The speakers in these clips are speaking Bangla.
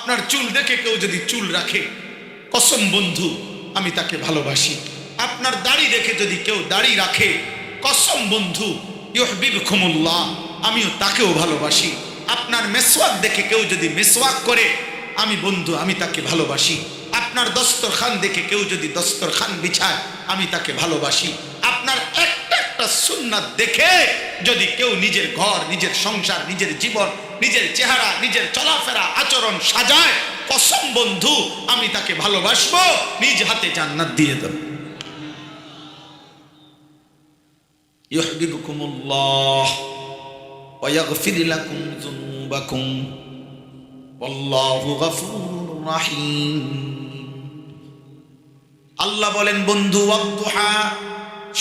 আপনার চুল দেখে কেউ যদি চুল রাখে, কসম বন্ধু আমি তাকে ভালোবাসি। আপনার দাড়ি দেখে যদি কেউ দাড়ি রাখে, কসম বন্ধু ইউহিব্বুকুমুল্লাহ, আমিও তাকেও ভালোবাসি। আপনার মেসওয়াক দেখে কেউ যদি মেসওয়াক করে, আমি বন্ধু আমি তাকে ভালোবাসি। আপনার দস্তরখান দেখে কেউ যদি দস্তরখান বিছায়, আমি তাকে ভালোবাসি। আপনার একটা একটা সুন্নাত দেখে যদি কেউ নিজের ঘর, নিজের সংসার, নিজের জীবন, নিজের চেহারা, নিজের চলাফেরা, আচরণ সাজায়, কসম বন্ধু আমি তাকে ভালোবাসবো, নিজ হাতে জান্নাত দিয়ে দেব। ইউহিব্বুকুমুল্লাহ ওয়া ইয়াগফির লাকুম যুনুবাকুম ওয়াল্লাহু গফুরুর রাহিম। আল্লাহ বলেন বন্ধু, ওয়াদুহা,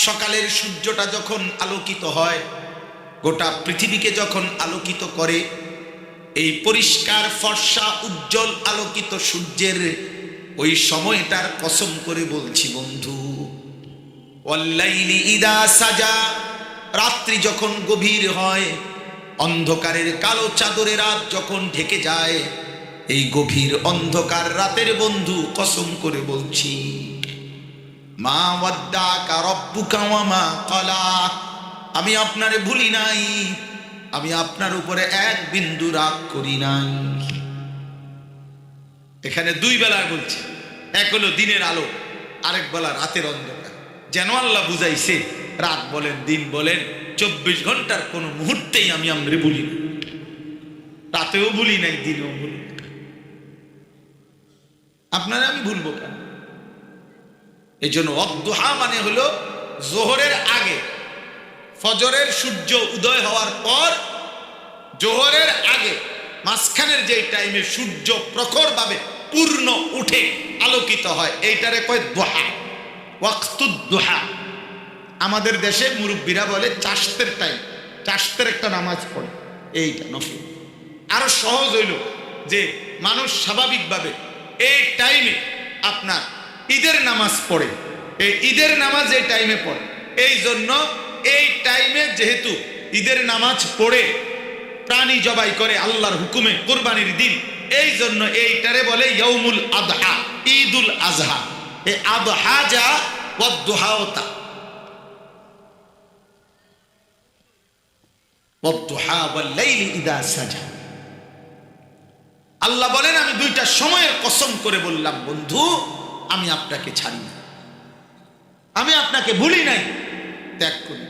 সকালের সূর্যটা যখন আলোকিত হয়, গোটা পৃথিবীকে যখন আলোকিত করে, এই পরিষ্কার ফর্সা উজ্জ্বল আলোকিত সূর্যের ওই সময়টার কসম করে বলছি বন্ধু। ওয়াল্লাইলি ইদা সাজা, রাত্রি যখন গভীর হয়, অন্ধকারের কালো চাদরে রাত যখন ঢেকে যায়, এই গভীর অন্ধকার রাতের বন্ধু কসম করে বলছি, মা ওয়াদ্দাকা রাব্বুকা ওয়া মা ক্বালা, আমি আপনারে ভুলি নাই, আমি আপনার উপরে এক বিন্দু রাগ করি নাই। এখানে দুই বেলায় বলছি, এক হলো দিনের আলো, আরেক বেলা রাতের অন্ধকার। যেন আল্লাহ বুঝাইছে, রাত বলেন দিন বলেন 24 ঘন্টার কোন মুহূর্তেই আমি আমরে ভুলি না, রাতেও ভুলি নাই, দিনেও ভুলি না। আপনারা আমি ভুলবো কেন? এই জন্য ওয়াদুহা মানে হলো জোহরের আগে, ফজরের সূর্য উদয় হওয়ার পর, জোহরের আগে মাঝখানের যে টাইমে সূর্য প্রখর ভাবে পূর্ণ উঠে আলোকিত হয়, এইটারে কয় দুহা, ওয়াক্তুদ দুহা। আমাদের দেশে মুরব্বীরা বলে চাশতের টাইম, চাশতের একটা নামাজ পড়ে, এইটা নফল। আরো সহজ হইল যে মানুষ স্বাভাবিকভাবে এই টাইমে আপনার ঈদের নামাজ পড়ে, এই ঈদের নামাজ এই টাইমে পড়ে, এই জন্য এই টাইমে যেহেতু ঈদের নামাজ পড়ে প্রাণী জবাই করে আল্লাহর হুকুমে কুরবানির দিন, এই জন্য এইটারে বলে ইয়াউমুল আদহা, ঈদুল আজহা। এই আদহা যা ওয়াদুহাও তা, ওয়াদুহা ওয়াল লাইলি ইদা সাজা। আল্লাহ বলেন আমি দুইটা সময়ের কসম করে বললাম বন্ধু, আমি আপনাকে ছাড়ি না, আমি আপনাকে ভুলি নাই, ত্যাগ করি।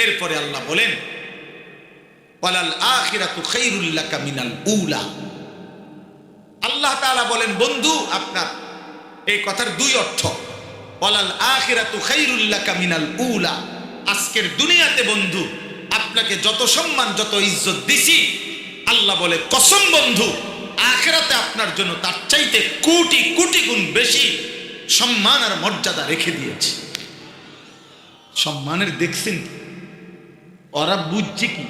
এরপরে আল্লাহ বলেন ওয়ালাল আখিরাতু খায়রুল লাকা মিনাল উলা। আল্লাহ তাআলা বলেন বন্ধু, আপনার এই কথার দুই অর্থ। ওয়ালাল আখিরাতু খায়রুল লাকা মিনাল উলা, আজকের দুনিয়াতে বন্ধু আপনাকে যত সম্মান যত ইজ্জত দিছি, আল্লাহ বলে কসম বন্ধু আখিরাতে আপনার জন্য তার চাইতে কোটি কোটি গুণ বেশি সম্মান আর মর্যাদা রেখে দিয়েছে। সম্মানের দেখছেন, ওরা বুঝছে কি?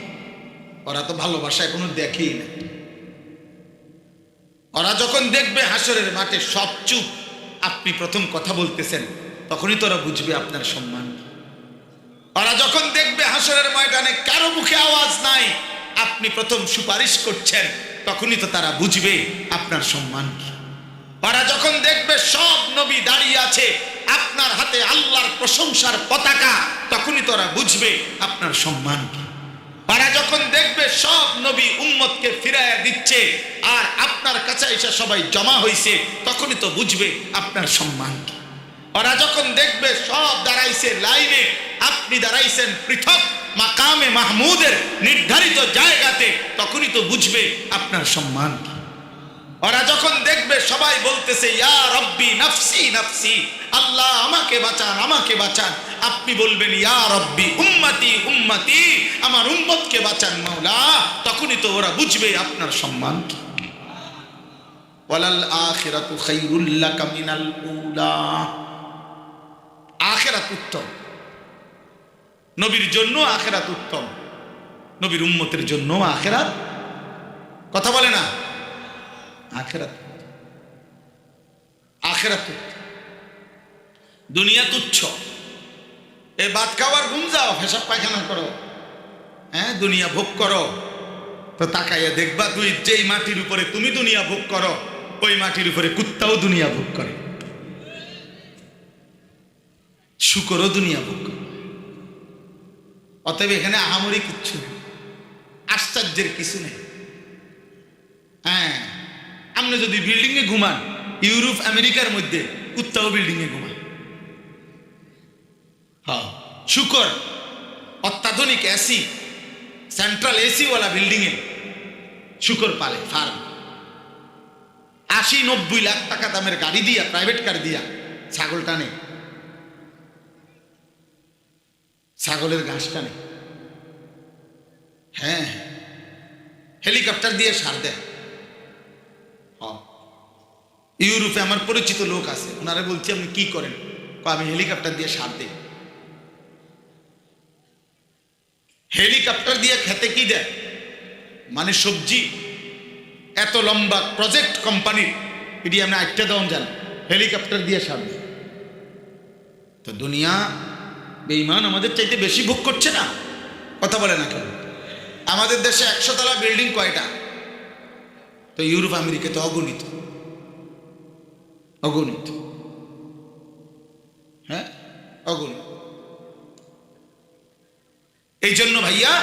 ওরা তো ভালোবাসা এখনো দেখেই না। ওরা যখন দেখবে হাসরের মাঠে সব চুপ, আপনি প্রথম কথা বলতেছেন, তখনই তো ওরা বুঝবে আপনার সম্মান। ওরা যখন দেখবে হাসরের ময়দানে কারো মুখে আওয়াজ নাই, আপনি প্রথম সুপারিশ করছেন, তখনই তো তারা বুঝবে আপনার সম্মান কি। ওরা যখন দেখবে সব নবী দাঁড়িয়ে আছে, আপনার হাতে আল্লাহর প্রশংসার পতাকা, তখনই তো ওরা বুঝবে আপনার সম্মান কি। ওরা যখন দেখবে সব নবী উম্মতকে ফিরাইয়া দিচ্ছে আর আপনার কাছে এসে সবাই জমা হইছে, তখনই তো বুঝবে আপনার সম্মান কি। ওরা যখন দেখবে সব দাঁড়াইছে লাইনে, আপনি দাঁড়াইছেন পৃথক মাকামে মাহমুদের নির্ধারিত জায়গাতে, তখনই তো বুঝবে আপনার সম্মান কি। ওরা যখন দেখবে সবাই বলতেছে ইয়া রব্বি নাফসি নাফসি, আল্লাহ আমাকে বাঁচান আমাকে বাঁচান, আপনি বলবেন ইয়া রব্বি উম্মতি উম্মতি, আমার উম্মতকে বাঁচান মাওলা, তখনই তো ওরা বুঝবে আপনার সম্মান কি। ওয়ালাল আখিরাতু খায়রুল লাকা মিনাল উলা, আখিরাত উত্তম, নবীর জন্য আখিরাত উত্তম, নবীর উম্মতের জন্য আখিরাত, কথা বলে না, আখিরাত আখিরাত। দুনিয়া তুচ্ছ, এ ভাত খাওয়ার ঘুম যাও, পেশাব পায়খানা করো, হ্যাঁ দুনিয়া ভোগ করো, তো তাকাইয়া দেখবা তুই যেই মাটির উপরে তুমি দুনিয়া ভোগ করো ওই মাটির উপরে কুত্তাও দুনিয়া ভোগ করে, শুকরও দুনিয়া ভোগ করে। অতএব এখানে আহামরি কিচ্ছু নেই, আশ্চর্যের কিছু নেই। হ্যাঁ, আপনি যদি বিল্ডিং এ ঘুমান, ইউরোপ আমেরিকার মধ্যে কুত্তাও বিল্ডিং এ ঘুমান। হ্যাঁ, শুকর অত্যাধুনিক এসি, সেন্ট্রাল এসি ওয়ালা বিল্ডিং এ শুকর পালে, ফার্ম। 80-90 লাখ টাকা দামের গাড়ি দিয়া, প্রাইভেট কার দিয়া ছাগল টানে, ছাগলের ঘাস টানে। হ্যাঁ, হেলিকপ্টার দিয়ে সার দেয়। ইউরোপে আমার পরিচিত লোক আছে, ওনারা বলছি আপনি কি করেন? আমি হেলিকপ্টার দিয়ে সার দিই। হেলিকপ্টার দিয়ে খেতে কি দেয়? মানে সবজি। এত লম্বা প্রজেক্ট কোম্পানি, এটি আমরা একটা দাম জান, হেলিকপ্টার দিয়ে সার দেয়। তো দুনিয়া বেঈমান আমাদের চাইতে বেশি ভোগ করছে না? কথা বলে না কেন? আমাদের দেশে 100 তলা বিল্ডিং কয়টা? তো ইউরোপ আমেরিকাতে অগণিত, অগণিত। হ্যাঁ, অগণিত। এই জন্য ভাইয়া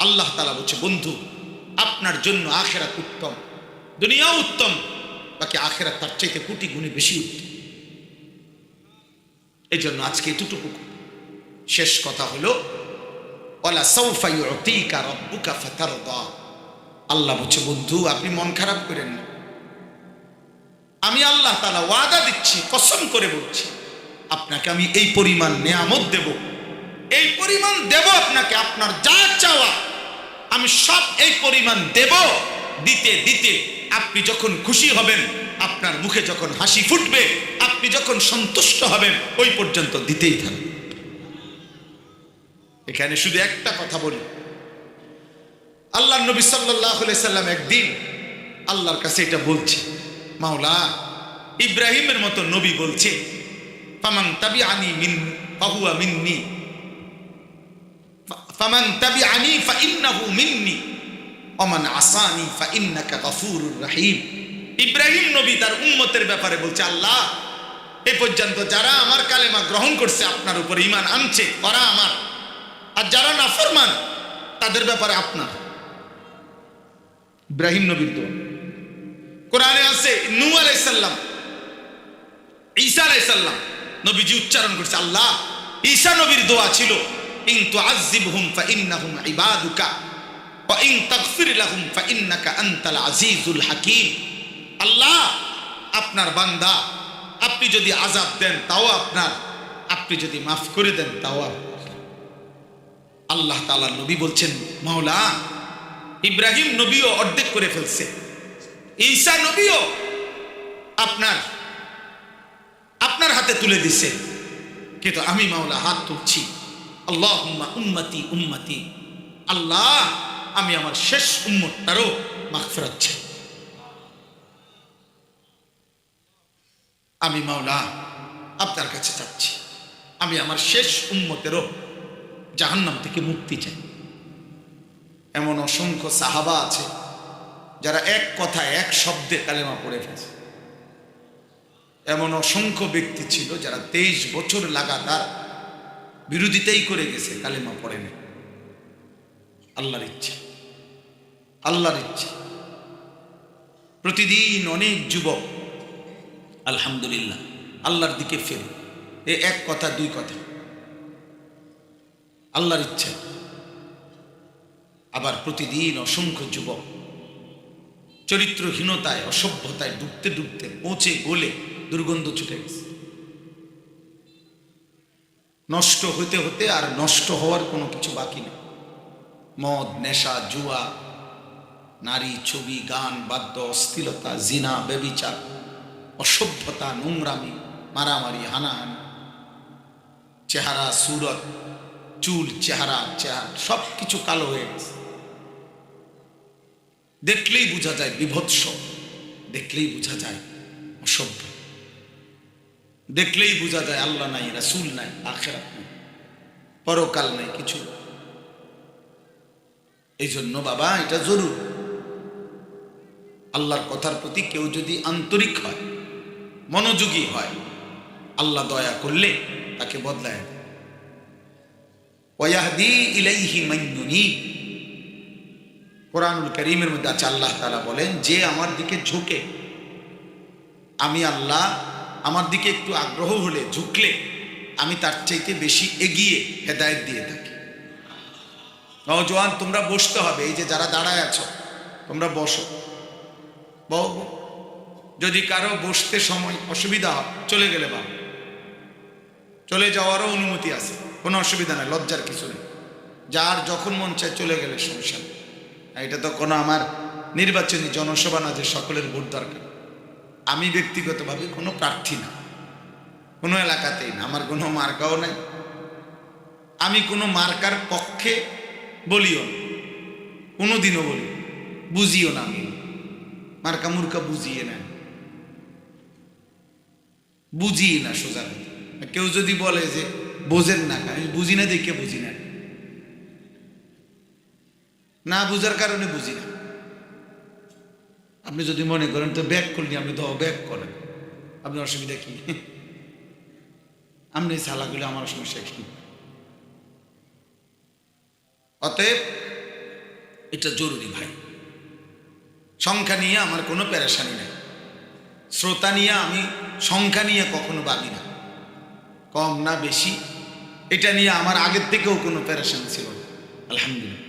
আল্লাহ তাআলা বলছে, বন্ধু আপনার জন্য আখিরাত উত্তম, দুনিয়াও উত্তম, বাকি আখিরাত তার চাইতে কোটি গুণে বেশি উত্তম। এই জন্য আজকে এতটুকু। শেষ কথা হলো, ওয়ালা সাউফা ইউতিকা রাব্বুকা ফাতারদা। আল্লাহ বলছে, বন্ধু আপনি মন খারাপ করেন না, আমি আল্লাহ তাআলা ওয়াদা দিচ্ছি, কসম করে বলছি, আপনাকে আমি এই পরিমাণ নেয়ামত দেব, এই পরিমাণ দেব আপনাকে, আপনার যা চাওয়া আমি সব এই পরিমাণ দেব। দিতে দিতে আপনি যখন খুশি হবেন, আপনার মুখে যখন হাসি ফুটবে, আপনি যখন সন্তুষ্ট হবেন, ওই পর্যন্ত দিতেই থাকবে। এখানে শুধু একটা কথা বলি, আল্লাহর নবী সাল্লাল্লাহু আলাইহি সাল্লাম একদিন আল্লাহর কাছে এটা বলছে, মাওলা ইব্রাহিমের মতো নবী বলছে, ফামান তাবিআনি মিন ফাহুয়া মিন্নি, ফামান তাবিআনি ফাইন্নাহু মিন্নি ওয়া মান আসানি ফাইন্নাকা গফুরুর রহিম। ইব্রাহিম নবী তার উম্মতের ব্যাপারে বলছে, আল্লাহ এই পর্যন্ত যারা আমার কালেমা গ্রহণ করছে, আপনার উপর ঈমান আনছে, ওরা আমার, আর যারা নাফরমান তাদের ব্যাপারে আপনার। ইব্রাহিম নবীর দোয়া কোরআনে আছে। নূহ আলাইহিস সালাম, ঈসা আলাইহিস সালাম নবীজি উচ্চারণ করছে, আল্লাহ ঈসা নবীর দোয়া ছিল, ইন তুআযিবহুম ফাইন্নাহুম ইবাদুকা ওয়া ইন তাগফির লাহুম ফাইন্নাকা আনতাল আজিজুল হাকীম। আল্লাহ আপনার বান্দা, আপনি যদি আযাব দেন তাও আপনার, আপনি যদি মাফ করে দেন তাও আপনার। আল্লাহ তাআলা নবী বলছেন, মাওলা ইব্রাহিম নবীও অর্ধেক করে ফেলছে, ঈসা নবীও আপনার আপনার হাতে তুলে দিছে, কিন্তু আমি মাওলা হাত তুলছি, আল্লাহুম্মা উম্মতি উম্মতি, আল্লাহ আমি আমার শেষ উম্মতটারও মাগফিরাত চাই। আমি মাওলা আপনার কাছে চাচ্ছি, আমি আমার শেষ উম্মতেরও জাহান্নাম থেকে মুক্তি চাই। এমন অসংখ্য সাহাবা আছে যারা এক কথায় এক শব্দে কালেমা পড়ে ফেলেছে। এমন অসংখ্য ব্যক্তি ছিল যারা 23 বছর লাগাতার বিরোধিতাই করে গেছে, কালেমা পড়েনি। আল্লাহর ইচ্ছা, আল্লাহর ইচ্ছা। প্রতিদিন অনেক যুবক আলহামদুলিল্লাহ আল্লাহর দিকে ফেরে, এ এক কথা দুই কথা, আল্লাহর ইচ্ছা। আবার প্রতিদিন অসংখ্য যুবক চরিত্রহীনতায়, অসভ্যতায় ডুবতে ডুবতে পৌঁছে গোলে দুর্গন্ধ ছুটে গেছে। নষ্ট হতে হতে আর নষ্ট হওয়ার কোনো কিছু বাকি নেই। মদ, নেশা, জুয়া, নারী, ছবি, গান, বাদ্য, অশ্লীলতা, জিনা, ব্যভিচার, অসভ্যতা, নোংরামি, মারামারি, হানাহানি, চেহারা, সুরত, চুল, চেহারা সব কিছু কালো হয়ে গেছে। দেখলেই বোঝা যায় বিভৎস, দেখলেই বোঝা যায় অসভ্য, দেখলেই বোঝা যায় আল্লাহ নাই, রাসূল নাই, আখিরাত নাই, পরকাল নাই, কিছু। এই জন্য বাবা এটা জরুর। আল্লাহর কথার প্রতি কেউ যদি আন্তরিক হয়, মনোযোগী হয়, আল্লাহ দয়া করলে তাকে বদলায় দেয়। ওয়াহদি ইলাইহি মান ইউনীব, কোরআনুল কারীমের মধ্যে আছে আল্লাহ তাআলা বলেন, যে আমার দিকে ঝুঁকে, আমি আল্লাহ আমার দিকে একটু আগ্রহ হলে, ঝুঁকলে আমি তার চাইতে বেশি এগিয়ে হেদায়েত দিয়ে থাকি। নওজোয়ান, তোমরা বসতে হবে। এই যে যারা দাঁড়ায় আছো, তোমরা বসো। যদি কারো বসতে সময় অসুবিধা হয়, চলে গেলে বাবা, চলে যাওয়ারও অনুমতি আছে, কোনো অসুবিধা নাই, লজ্জার কিছু নেই। যার যখন মন চায় চলে গেলে সমস্যা নেই। এটা তো কোনো আমার নির্বাচনী জনসভা না যে সকলের ভোট দরকার। আমি ব্যক্তিগতভাবে কোনো প্রার্থী না, কোনো এলাকাতেই না, আমার কোনো মার্কাও নাই। আমি কোনো মার্কার পক্ষে বলিও না, কোনোদিনও বলি, বুঝিও না। আমি মার্কা মুর্কা বুঝিয়ে না, বুঝিয়ে না সোজা কথা। কেউ যদি বলে যে বোঝেন না, আমি বুঝি না দেখে বুঝি না, না বুঝার কারণে বুঝি না। আপনি যদি মনে করেন তো ব্যাক করলি, আপনি তো ব্যাক করেন, আপনার অসুবিধা কি? আপনি সালাগুলো, আমার সমস্যা কি? অতএব এটা জরুরি ভাই। সংখ্যা নিয়ে আমার কোনো পেরেশানি নেই, শ্রোতা নিয়ে আমি সংখ্যা নিয়ে কখনো ভাবি না, কম না বেশি, এটা নিয়ে আমার আগের থেকেও কোনো পেরেশানি ছিল না। আলহামদুলিল্লাহ,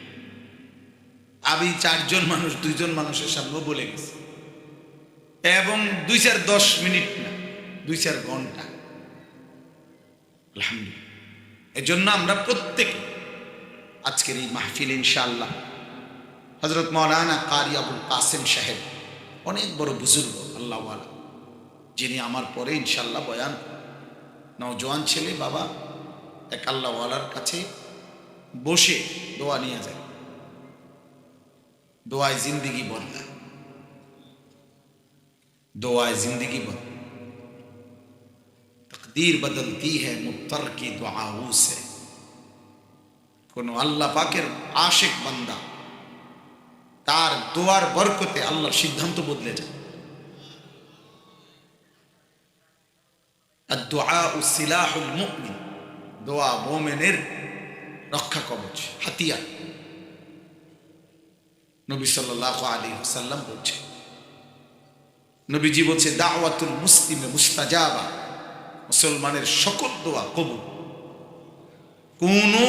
আমি 4 জন মানুষ 2 জন মানুষের সামনেও বলে গেছি, এবং 2-4-10 মিনিট না, 2-4 ঘন্টা। আলহামদুলিল্লাহ। এজন্য আমরা প্রত্যেকে আজকের এই মাহফিল ইনশাআল্লাহ হযরত মাওলানা কারি আবুল কাসেম সাহেব, অনেক বড় বুজুর্গ আল্লাহওয়ালা, যিনি আমার পরে ইনশাআল্লাহ বয়ান, নওজোয়ান ছেলে বাবা, এক আল্লাহওয়ালার কাছে বসে দোয়া নিয়ে যায়। দোয়ায় জিন্দিগি বদলায়, দোয়ায় জিন্দিগি বদলায়। তকদীর বদলতি হ্যায় মুত্তার কি দুআও সে। কোন আল্লাহ পাকের আশিক বান্দা, তার দোয়ার বরকতে আল্লাহর সিদ্ধান্ত বদলে যায়। আদ-দুআউ সিলাহুল মুমিন, দোয়া মুমিনের রক্ষা কবচ, হাতিয়ার। নবী সাল্লাল্লাহু আলাইহি ওয়াসাল্লাম বলছেন, নবীজি বলছে, দাওয়াতুল মুসলিমে মুস্তাজাবা, মুসলমানের সকল দোয়া কবুল। কোনো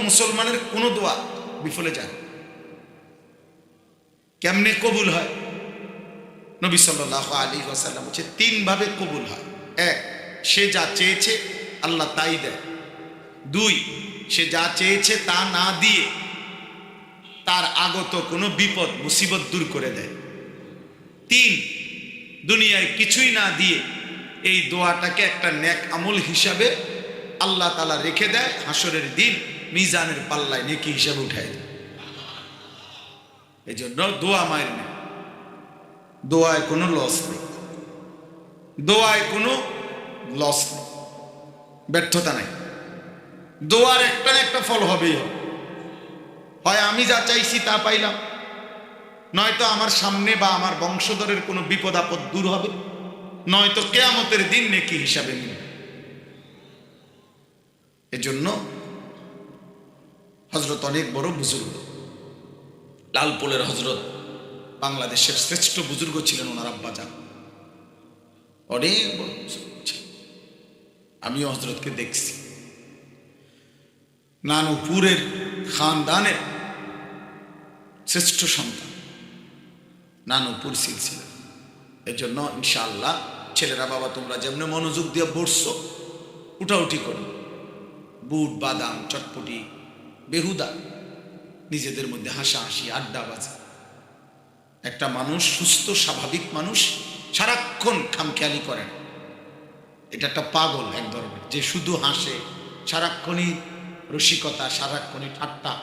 মুসলমানের কোনো দোয়া বিফলে যায়। কেমনে কবুল হয়? নবী সাল্লাল্লাহু আলাইহি ওয়াসাল্লাম বলছে 3 ভাবে কবুল হয়। 1, সে যা চেয়েছে আল্লাহ তাই দেয়। 2, সে যা চেয়েছে তা না দিয়ে তার আগত কোনো বিপদ মুসিবত দূর করে দেয়। 3, দুনিয়ায় কিছুই না দিয়ে এই দোয়াটাকে একটা নেক আমল হিসাবে আল্লাহ তাআলা রেখে দেয়, হাসরের দিন মিজানের পাল্লায় নেকি হিসাবে উঠায় দেয়। এই জন্য দোয়া মায়ের নেই, দোয়ায় কোনো লস নেই, দোয়ায় কোনো লস নেই, ব্যর্থতা নাই। দোয়ার একটা না একটা ফল হবেই হবে। হয় আমি যা চাইছি তা পাইলাম, নয়তো আমার সামনে বা আমার বংশধরের কোনো বিপদ আপদ দূর হবে, নয়তো কিয়ামতের দিন নেকি হিসাবে মিলবে। এজন্য হযরত অনেক বড় বুজুর্গ, লালপুরের হযরত বাংলাদেশের শ্রেষ্ঠ বুজুর্গ ছিলেন ওনার আব্বাজান, অনেক বড় বুজুর্গ ছিলেন। আমিও হযরতকে দেখছি। নানুপুরের খানদানের শ্রেষ্ঠ সন্তান, নানুপুর সিলসিলা। এজন্য ইনশাআল্লাহ ছেলেরা, বাবা তোমরা যেমন মনোযোগ দিয়ে বসছো, উঠাউঠি করো, বুট বাদাম চটপটি বেহুদা নিজেদের মধ্যে হাসাহাসি আড্ডা বাজে। একটা মানুষ, সুস্থ স্বাভাবিক মানুষ, সারাক্ষণ খামখেয়ালি করে না। এটা একটা পাগল এক ধরনের, যে শুধু হাসে, সারাক্ষণই রসিকতা, সারাক্ষণই ঠাট্টা,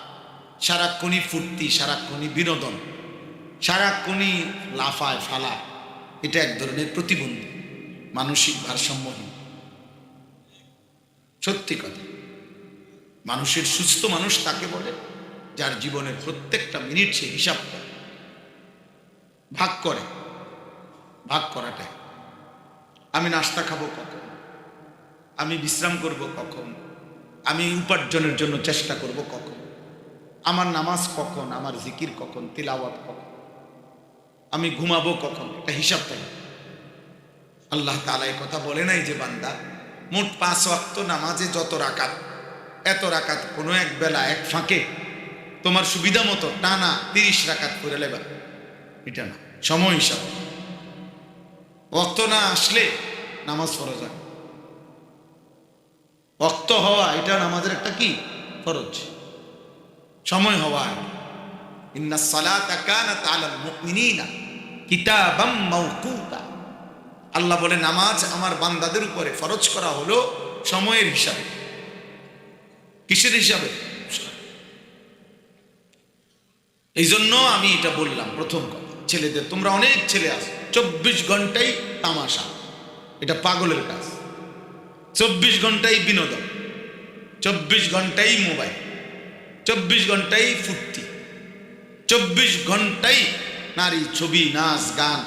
সারাক্ষণই ফুর্তি, সারাক্ষণই বিনোদন, সারাক্ষণই লাফায় ফালায়। এটা এক ধরনের প্রতিবন্ধী, মানসিক ভারসাম্যহীন। সত্যি কথা, মানুষের সুস্থ মানুষ তাকে বলে যার জীবনের প্রত্যেকটা মিনিট সে হিসাব করে, ভাগ করে। ভাগ করাটাই, আমি নাস্তা খাবো কখন, আমি বিশ্রাম করব কখন, আমি উপার্জনের জন্য চেষ্টা করব কখন, আমার নামাজ কখন, আমার জিকির কখন, তিলাওয়াত কখন, আমি ঘুমাবো কখন, এটা হিসাব থাকে। আল্লাহ তাআলা এই কথা বলে নাই যে বান্দা মোট 5 ওয়াক্ত নামাজে যত রাকাত, এত রাকাত কোনো এক বেলা এক ফাঁকে তোমার সুবিধা মতো টানা 30 রাকাত করে লেবা, এটা না। সময় হিসাব, ওয়াক্ত না আসলে নামাজ ফরজ হয়। ওয়াক্ত হওয়া এটা নামাজের একটা কি ফরজ, সময় হওয়া। ইন্নাস সালাতা কানাত আলাল মুমিনিনা কিতাবাম মাওকুতা। আল্লাহ বলে নামাজ আমার বান্দাদের উপরে ফরজ করা হলো সময়ের হিসাবে। কিসের হিসাবে? এই জন্য আমি এটা বললাম প্রথম কথা, ছেলেদের, তোমরা অনেক ছেলে আছো 24 ঘন্টাই তামাশা, এটা পাগলের কাজ। 24 ঘন্টাই বিনোদন, 24 ঘন্টাই মোবাইল, 24 ঘন্টাই ফুর্তি, 24 ঘন্টাই নারী, ছবি, নাচ, গান,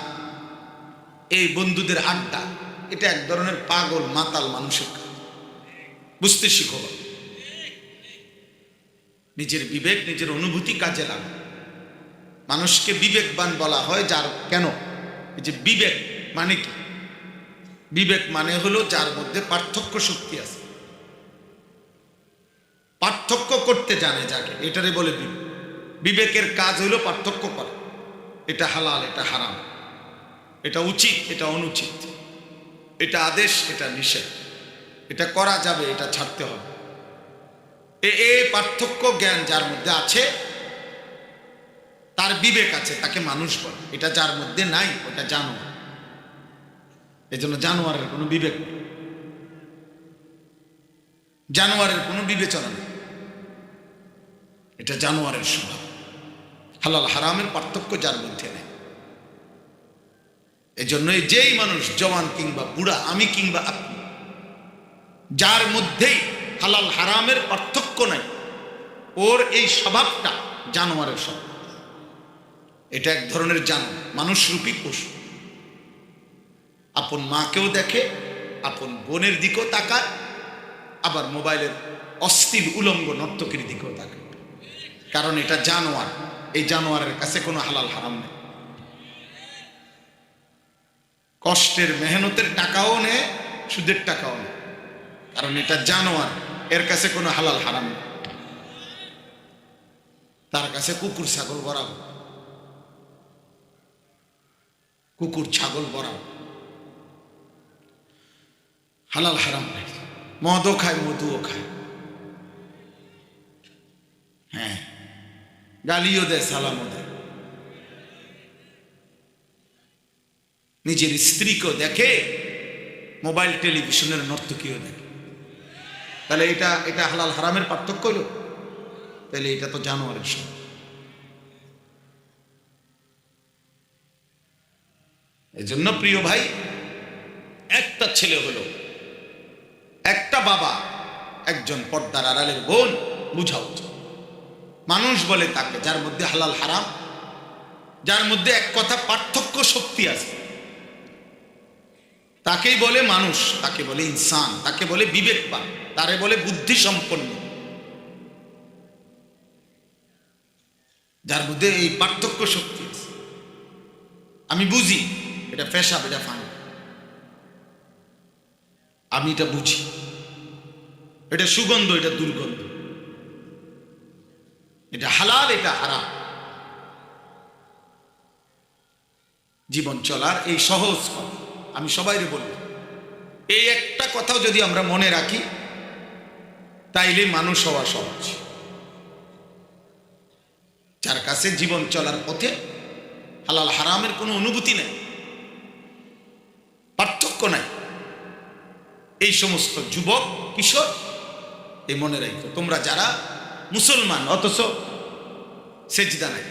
এই বন্ধুদের আড্ডা। এটা এক ধরনের পাগল মাতাল মানুষের কাজ। বুঝতে শিখো, নিজের বিবেক, নিজের অনুভূতি কাজে লাগা। মানুষকে বিবেকবান বলা হয় যার, কেন? এই যে বিবেক মানে কি? বিবেক মানে হলো যার মধ্যে পার্থক্য শক্তি আছে, পার্থক্য করতে জানে যাকে, এটারে বলে বিবেক। বিবেকের কাজ হলো পার্থক্য করা, এটা হালাল, এটা হারাম, এটা উচিত, এটা অনুচিত, এটা আদেশ, এটা নিষেধ, এটা করা যাবে, এটা ছাড়তে হবে। এই পার্থক্য জ্ঞান যার মধ্যে আছে তার বিবেক আছে, তাকে মানুষ বলে। এটা যার মধ্যে নাই ওটা জানোয়ার। এই জন্য জানোয়ারের কোনো বিবেক নেই, জানোয়ারের কোনো বিবেচনা নেই, এটা জানোয়ারের স্বভাব। হালাল হারামের পার্থক্য যার মধ্যে নেই। এই জন্য যেই মানুষ, জওয়ান কিংবা বুড়া, আমি কিংবা আপনি, যার মধ্যেই হালাল হারামের পার্থক্য নাই, ওর এই স্বভাবটা জানোয়ারের স্বভাব। এটা এক ধরনের জানোয়ার, মানুষরূপী পশু। আপন মাকেও দেখে, আপন বোনের দিকেও তাকায়, আবার মোবাইলের অস্থির উলঙ্গ নর্তকীর দিকেও তাকায়, কারণ এটা জানোয়ার। এই জানোয়ারের কাছে কোনো হালাল হারাম নেই। কষ্টের মেহনতের টাকাও নেয়, সুদের টাকাও নেয়, কারণ এটা জানোয়ার। এর কাছে কোনো হালাল হারাম নেই। তার কাছে কুকুর ছাগল বরাবর, কুকুর ছাগল বরাবর, হালাল হারাম নেই। মদও খায়, মধুও খায়, হ্যাঁ, গালিও দেয়, সালামও দেয়, নিজের স্ত্রীকেও দেখে, মোবাইল টেলিভিশনের নর্তকীও দেখে। তাহলে এটা হালাল হারামের পার্থক্য হলো? তাহলে এটা তো জানোয়ারের সঙ্গে। এই জন্য প্রিয় ভাই, একটা ছেলে হলো, একটা বাবা, একজন পর্দার আড়ালের বোন বুঝা উচিত। মানুষ বলে তাকে যার মধ্যে হালাল হারাম, যার মধ্যে এক কথা পার্থক্য শক্তি আছে, তাকেই বলে মানুষ, তাকে বলে ইনসান, তাকে বলে বিবেকবান, তারে বলে বুদ্ধি সম্পন্ন। যার মধ্যে এই পার্থক্য শক্তি আছে, আমি বুঝি এটা পেশাব, এটা ফান, আমি এটা বুঝি, এটা সুগন্ধ, এটা দুর্গন্ধ, এটা হালাল, এটা হারাম। জীবন চলার এই সহজ কথা আমি সবাইকে বলবো, এই একটা কথাও যদি আমরা মনে রাখি তাইলে মানুষ হওয়া সহজ। যার কাছে জীবন চলার পথে হালাল হারামের কোনো অনুভূতি নেই, পার্থক্য নাই, এই সমস্ত যুবক কিশোর এই মনে রাখো, তোমরা যারা মুসলমান অথচ সেজদা নাই,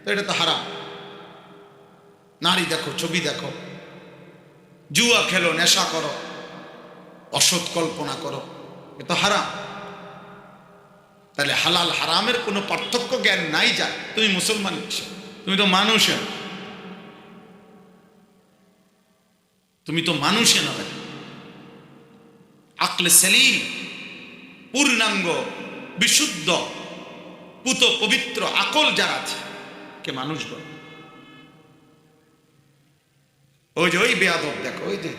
তো এটা তো হারাম। নারী দেখো, ছবি দেখো, জুয়া খেলো, নেশা করো, অসৎ কল্পনা করো, এ তো হারাম। তাহলে হালাল হারামের কোনো পার্থক্য জ্ঞান নাই, যা তুমি মুসলমান কিসে? তুমি তো মানুষে, তুমি তো মানুষে না। আকলে সেলিম, পূর্ণাঙ্গ বিশুদ্ধ পুত পবিত্র আকল যার আছে কে মানুষ বল? ওই যে ওই বেয়াদব দেখো, ওই যে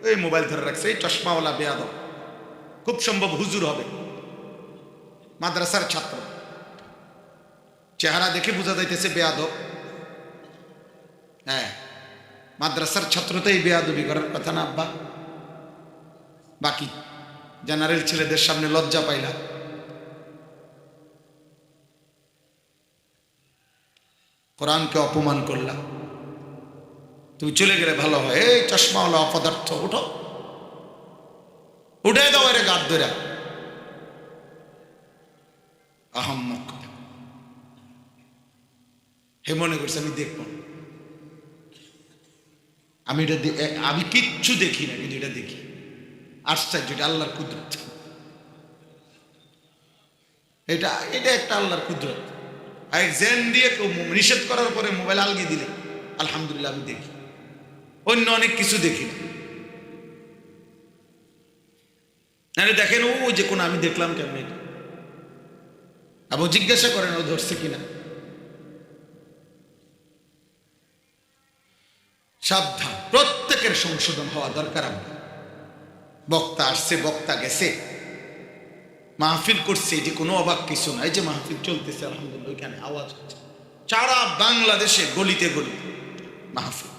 ওই মোবাইল ধরে রাখছে, এই চশমাওয়ালা বেয়াদব, খুব সম্ভব হুজুর হবে, মাদ্রাসার ছাত্র, চেহারা দেখে বোঝা যাইতেছে বেয়াদব। হ্যাঁ, মাদ্রাসার ছাত্র তো এই বেয়াদবি করার কথা না আব্বা। বাকি জেনারেল ছেলেদের সামনে লজ্জা পাইলা। কোরআনকে অপমান করলা, তুমি চলে গেলে ভালো হয়। এই চশমাওয়ালা অপদার্থ, উঠো, উঠে দাও এর গাদ ধরে। আহম্মক, হে মনে করছে আমি দেখবো, আমি এটা আমি কিচ্ছু দেখি না, কিন্তু এটা দেখি। আশ্চর্য, এটা আল্লাহর কুদরত। এটা এটা একটা আল্লাহর কুদরত। আর জেন দিয়ে নিষেধ করার পরে মোবাইল আলগিয়ে দিলে আলহামদুলিল্লাহ আমি দেখি, অন্য অনেক কিছু দেখি না। দেখেন ও যে কোন আমি দেখলাম কেমন, আবার জিজ্ঞাসা করেন ও ধরছে কিনা। সাবধান, প্রত্যেকের সংশোধন হওয়া দরকার। বক্তা আসছে, বক্তা গেছে, মাহফিল করছে, যে কোনো অবাক কিছু না। এই যে মাহফিল চলতেছে আলহামদুলিল্লাহ, এখানে আওয়াজ হচ্ছে সারা বাংলাদেশে, গলিতে গলিতে মাহফিল,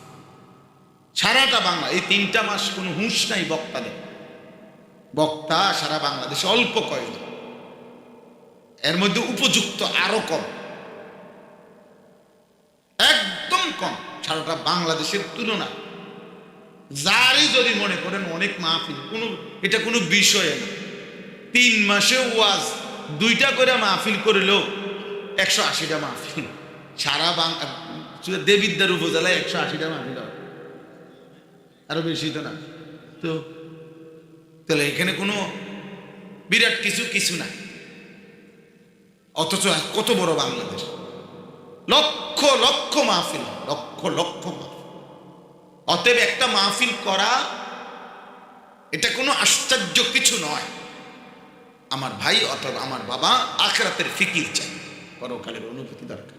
সারাটা বাংলা। এই 3টা মাস কোনো হুঁশ নাই বক্তাদের। বক্তা সারা বাংলাদেশে অল্প কয়েকজন, এর মধ্যে উপযুক্ত আরো কম, একদম কম সারাটা বাংলাদেশের তুলনা। যারই যদি মনে করেন অনেক মাহফিল, এটা কোনো বিষয় না। 3 মাসে ওয়াজ 2টা করে মাহফিল করিলেও 180টা মাহফিল। সারা বাংলা দেবিদ্যার উপজেলায় 180টা মাহফিল হবে, আরো বেশি তো না। তো তাহলে এখানে কোনো বিরাট কিছু না। অথচ কত বড় বাংলাদেশ, লক্ষ লক্ষ মাহফিল, লক্ষ লক্ষ মাহফিল। অতএব একটা মাহফিল করা এটা কোনো আশ্চর্য কিছু নয়। আমার ভাই অথবা আমার বাবা, আখিরাতের ফিকির চাই, পরকালের অনুভূতি দরকার,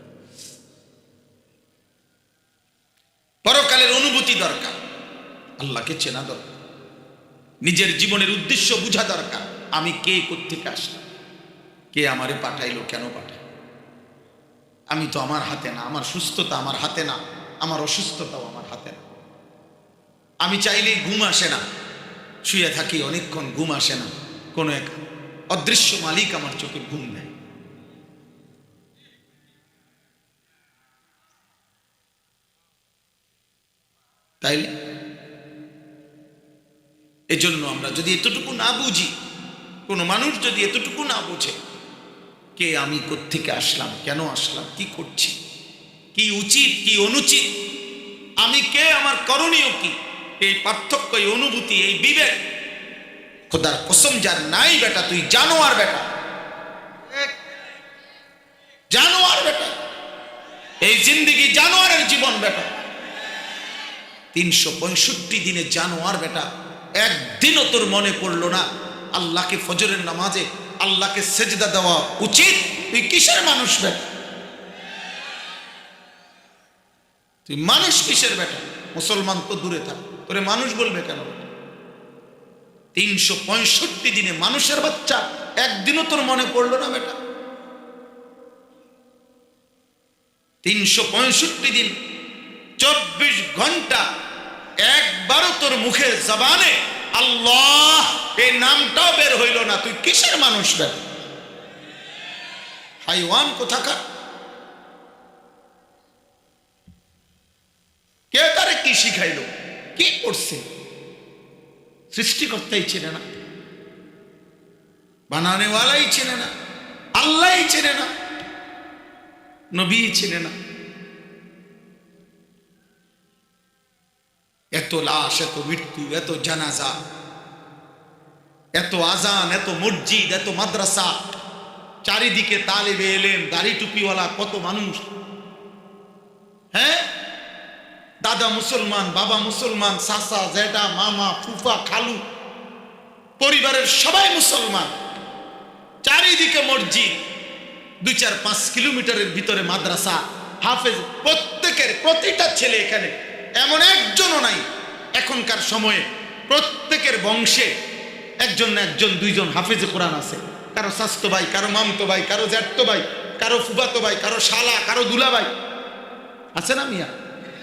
পরকালের অনুভূতি দরকার, আল্লাহকে চেনা দরকার, নিজের জীবনের উদ্দেশ্য বুঝা দরকার। আমি কে, কোত্থেকে আসলাম, কে আমারে পাঠাইলো, কেন পাঠাইলো। আমি তো আমার হাতে না, আমার সুস্থতা আমার হাতে না, আমার অসুস্থতাও আমার হাতে না। আমি চাইলেই ঘুম আসে না, শুয়ে থাকি অনেকক্ষণ, ঘুম আসে না। কোন এক অদৃশ্য মালিক আমার চোখে ঘুম দেয়। তাই এজন্য আমরা যদি এতটুকু না বুঝি, কোন মানুষ যদি এতটুকু না বুঝে, কে আমি, কোত্থেকে আসলাম, কেন আসলাম, কি করছি, কি উচিত কি অনুচিত, আমি কে, আমার করণীয় কি, এই পার্থক্য, এই অনুভূতি, এই বিবেক, খোদার কসম যার নাই বেটা, তুই জানোয়ার বেটা, জানোয়ার বেটা। এই জিন্দেগি জানোয়ারের জীবন বেটা। 365 দিনে জানোয়ার বেটা। একদিনও তোর মনে পড়লো না আল্লাহকে ফজরের নামাজে আল্লাহকে সেজদা দেওয়া উচিত? তুই কিসের মানুষ বেটা? তুই মানুষ কিসের বেটা? মুসলমান তো দূরে থাক, তোরে মানুষ বলবে কেন? 365 দিনে মানুষের বাচ্চা, একদিনও তোর মনে পড়লো না বেটা? 365 দিন 24 ঘন্টা একবারও তোর মুখের জবানে আল্লাহ এই নামটাও বের হইল না, তুই কিসের মানুষ বেটা? হাইওয়ান কোথাকার। কে তারে কি শিখাইলো, কি করছে? সৃষ্টিকর্তাই চেনে না, বানানেওয়ালাই চেনে না, আল্লাহই চেনে না, নবী চেনে না। এত লাশ, এত মৃত্যু, এত জানাজা, এত আজান, এত মসজিদ, এত মাদ্রাসা, চারিদিকে তালেবে এলেম, দাড়ি টুপিওয়ালা কত মানুষ, হ্যাঁ, দাদা মুসলমান, বাবা মুসলমান, চাচা, জ্যাঠা, মামা, ফুফা, খালু, পরিবারের সবাই মুসলমান, চারিদিকে মসজিদ, 2-4-5 কিলোমিটারের ভিতরে মাদ্রাসা, হাফেজ, প্রত্যেকের প্রতিটা ছেলে এখানে, এমন একজনও নাই এখনকার সময়ে প্রত্যেকের বংশে একজন না একজন, 2জন হাফেজে কোরআন আছে। কারো শাস্তো ভাই, কারো মামতো ভাই, কারো জ্যাঠতো ভাই, কারো ফুফাতো ভাই, কারো শালা, কারো দুলা ভাই আছে না মিয়া?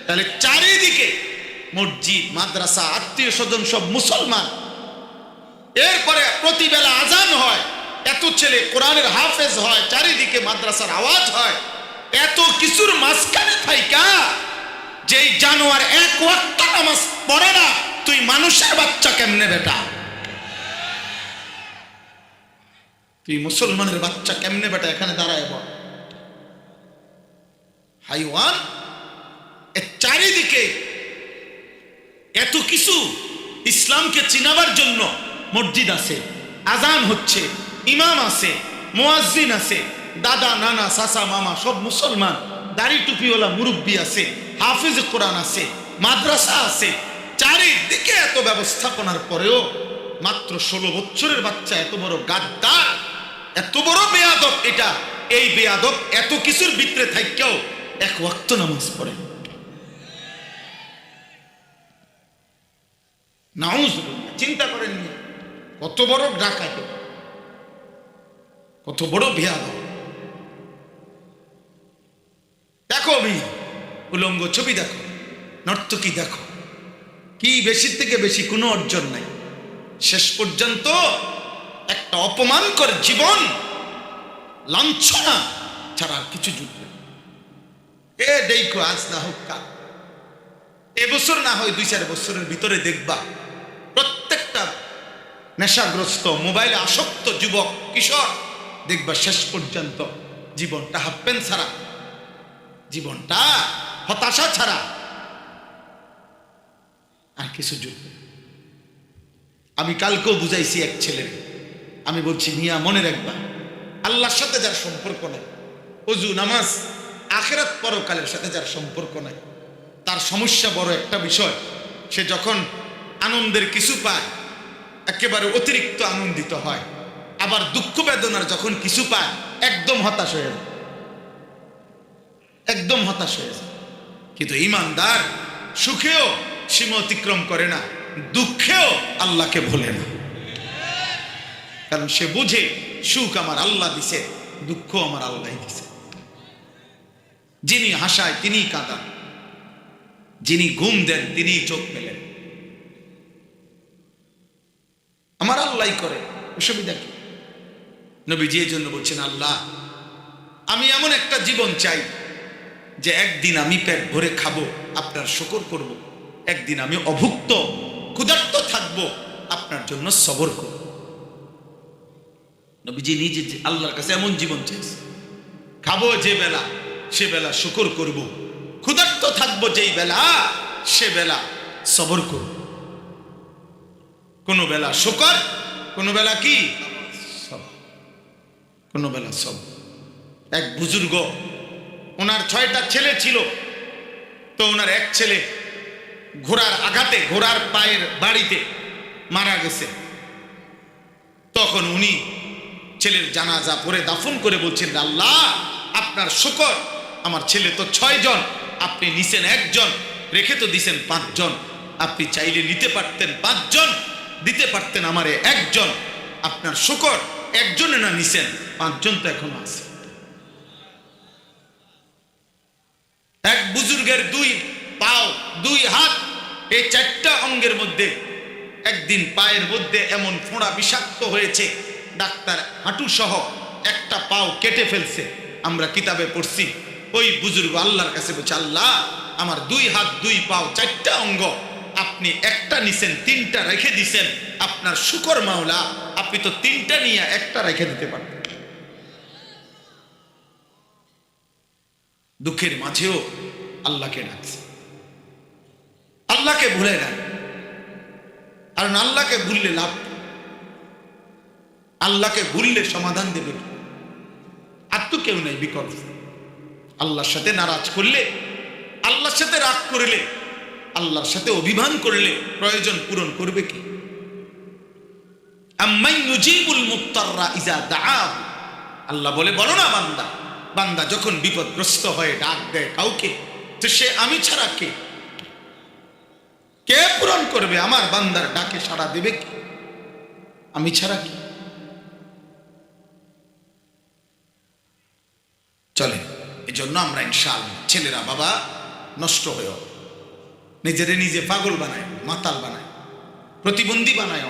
তাহলে চারিদিকে মসজিদ, মাদ্রাসা, আত্মীয় স্বজন সব মুসলমান। এরপরে প্রতিবেলা আজান হয়, এত ছেলে কোরআনের হাফেজ হয়, চারিদিকে মাদ্রাসার আওয়াজ হয়, এত কিছুর মাঝখানে থাইকা যেই জানোয়ার এক ওয়াক্ত নামাজ পড়ে না, তুই মানুষের বাচ্চা কেমনে বেটা? তুই মুসলমানের বাচ্চা কেমনে বেটা এখানে দাঁড়ায় বল? হাইওয়ান! চারিদিকে এত কিছু, ইসলামকে চিনাবার জন্য মসজিদ আছে, আজান হচ্ছে, ইমাম আছে, মুয়াজ্জিন আছে, দাদা, নানা, চাচা, মামা সব মুসলমান, দাড়ি টুপিওয়ালা মুরব্বী আছে, হাফিজ কোরআন আছে, মাদ্রাসা আছে, চারিদিকে এত ব্যবস্থাপনার পরেও মাত্র 16 বছরের বাচ্চা এত বড় গাদ্দার, এত বড় বেয়াদব। এটা এই বেয়াদব এত কিছুর ভিতরে থাকেও এক ওয়াক্ত নামাজ পড়ে। নাউজুবিল্লাহ! চিন্তা করেন কত বড় ডাকাত, কত বড় বেয়াদব। দেখো উলঙ্গ ছবি দেখো, নর্তকী দেখো, কি বেশির থেকে বেশি কোনো অর্জন নাই। শেষ পর্যন্ত একটা অপমানকর জীবন, লাঞ্ছনা ছাড়া আর কিছু জুটবে। এ দেখো, আজ না হোক কাল, এবছর না হয় 2-4 বছরের ভিতরে দেখবা প্রত্যেকটা নেশাগ্রস্ত, মোবাইলে আসক্ত যুবক, কিশোর, দেখবা শেষ পর্যন্ত জীবনটা হাফ প্যান্ট ছাড়া, জীবনটা হতাশা ছাড়া আর কিছু জুটবে। আমি কালকেও বুঝাইছি এক ছেলের, আমি বলছি মিয়া মনে রাখবা, আল্লাহর সাথে যার সম্পর্ক নাই, ওযু নামাজ আখিরাত পরকালের সাথে যার সম্পর্ক নাই, তার সমস্যা বড় একটা বিষয়। সে যখন আনন্দের কিছু পায় একেবারে অতিরিক্ত আনন্দিত হয়, আবার দুঃখ বেদনার যখন কিছু পায় একদম হতাশ হয়ে যায়, একদম হতাশ হয়ে যায়। কিন্তু ঈমানদার সুখেও সীমা অতিক্রম করে না, দুঃখেও আল্লাহকে ভোলে না, কারণ সে বুঝে সুখ আমার আল্লাহ দিছে, দুঃখ আমার আল্লাহ দিছে। যিনি হাসায় তিনি কাঁদান, যিনি ঘুম দেন তিনি চোখ মেলেন, আমার আল্লাহ করে, অসুবিধা কি? নবীজি এই জন্য বলছেন, আল্লাহ আমি এমন একটা জীবন চাই যে একদিন আমি পেট ভরে খাবো, আপনার শুকর করব, একদিন আমি অভুক্ত ক্ষুধার্ত থাকবো, আপনার জন্য সবর করব। নবীজি নিজে আল্লাহর কাছে এমন জীবন চাইছে, খাবো যে বেলা সে বেলা শুকর করব, ক্ষুধার্ত থাকবো যেই বেলা সে বেলা সবর করব। কোনো বেলা শুকর, কোনো বেলা কি সব, কোনো বেলা সব। এক বুজুর্গ, ওনার 6টা ছেলে ছিল, তো ওনার এক ছেলে ঘোড়ার আঘাতে, ঘোড়ার পায়ের বাড়িতে মারা গেছে। তখন উনি ছেলের জানাজা পড়ে দাফন করে বলছেন, আল্লাহ আপনার শুকর, আমার ছেলে তো 6 জন, আপনি নিছেন 1 জন, রেখে তো দিছেন 5 জন, আপনি চাইলে নিতে পারতেন 5 জন, দিতে পারতেন আমারে 1 জন, আপনার শুকর 1 জনে না নিছেন, 5 জন তো এখনো আছে। এক বুজুর্গের 2 পাও 2 হাত, এই 4টা অঙ্গের মধ্যে একদিন পায়ের মধ্যে এমন ফোঁড়া বিষাক্ত হয়েছে, ডাক্তার হাঁটু সহ একটা পাও কেটে ফেলছে। আমরা কিতাবে পড়ছি, ওই বুজুর্গ আল্লাহর কাছে বলছে, আল্লাহ আমার 2 হাত 2 পাও 4টা অঙ্গ, আপনি একটা নিছেন, 3টা রেখে দিছেন, আপনার শুকর মাওলা, আপনি তো 3টা নিয়ে একটা রেখে দিতে পারতেন। দুঃখের মাঝেও আল্লাহকে ডাকছে, আল্লাহকে ভুলে না, কারণ আল্লাহকে ভুললে লাভ, আল্লাহকে ভুললে সমাধান দেবে। আর তো কেউ নেই বিকল্প। আল্লাহর সাথে নারাজ করলে, আল্লাহর সাথে রাগ করলে, আল্লাহর সাথে অভিমান করলে প্রয়োজন পূরণ করবে কি? আম্মান ইউজিবুল মুত্তাররা ইযা দাআহু, আল্লাহ বলে বলো না বান্দা, বান্দা যখন বিপদগ্রস্ত হয়ে ডাক দেয় কাউকে, তো সে আমি ছাড়া কে? কে পূরণ করবে? আমার বান্দার ডাকে সাড়া দেবে কি? আমি ছাড়া কি? চলে এই জন্য আমরা ইনশাআল্লাহ ছেলেরা বাবা নষ্ট হয়েও নিজেরে নিজে পাগল বানায়, মাতাল বানায়, প্রতিবন্ধী বানায়।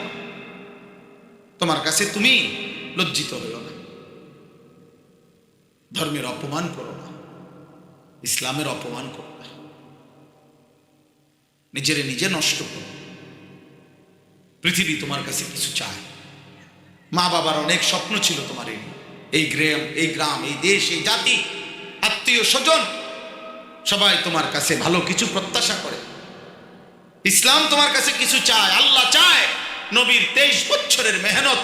তোমার কাছে তুমি লজ্জিত হইও না, ধর্মের অপমান করো না, ইসলামের অপমান করো না, নিজেরে নিজে নষ্ট করো। পৃথিবী তোমার কাছে কিছু চায়। মা বাবার অনেক স্বপ্ন ছিল তোমার এই গ্রাম, এই দেশ, এই জাতি, আত্মীয় স্বজন সবাই তোমার কাছে ভালো কিছু প্রত্যাশা করে। ইসলাম তোমার কাছে কিছু চায়, আল্লাহ চায়। নবীর 23 বছরের মেহনত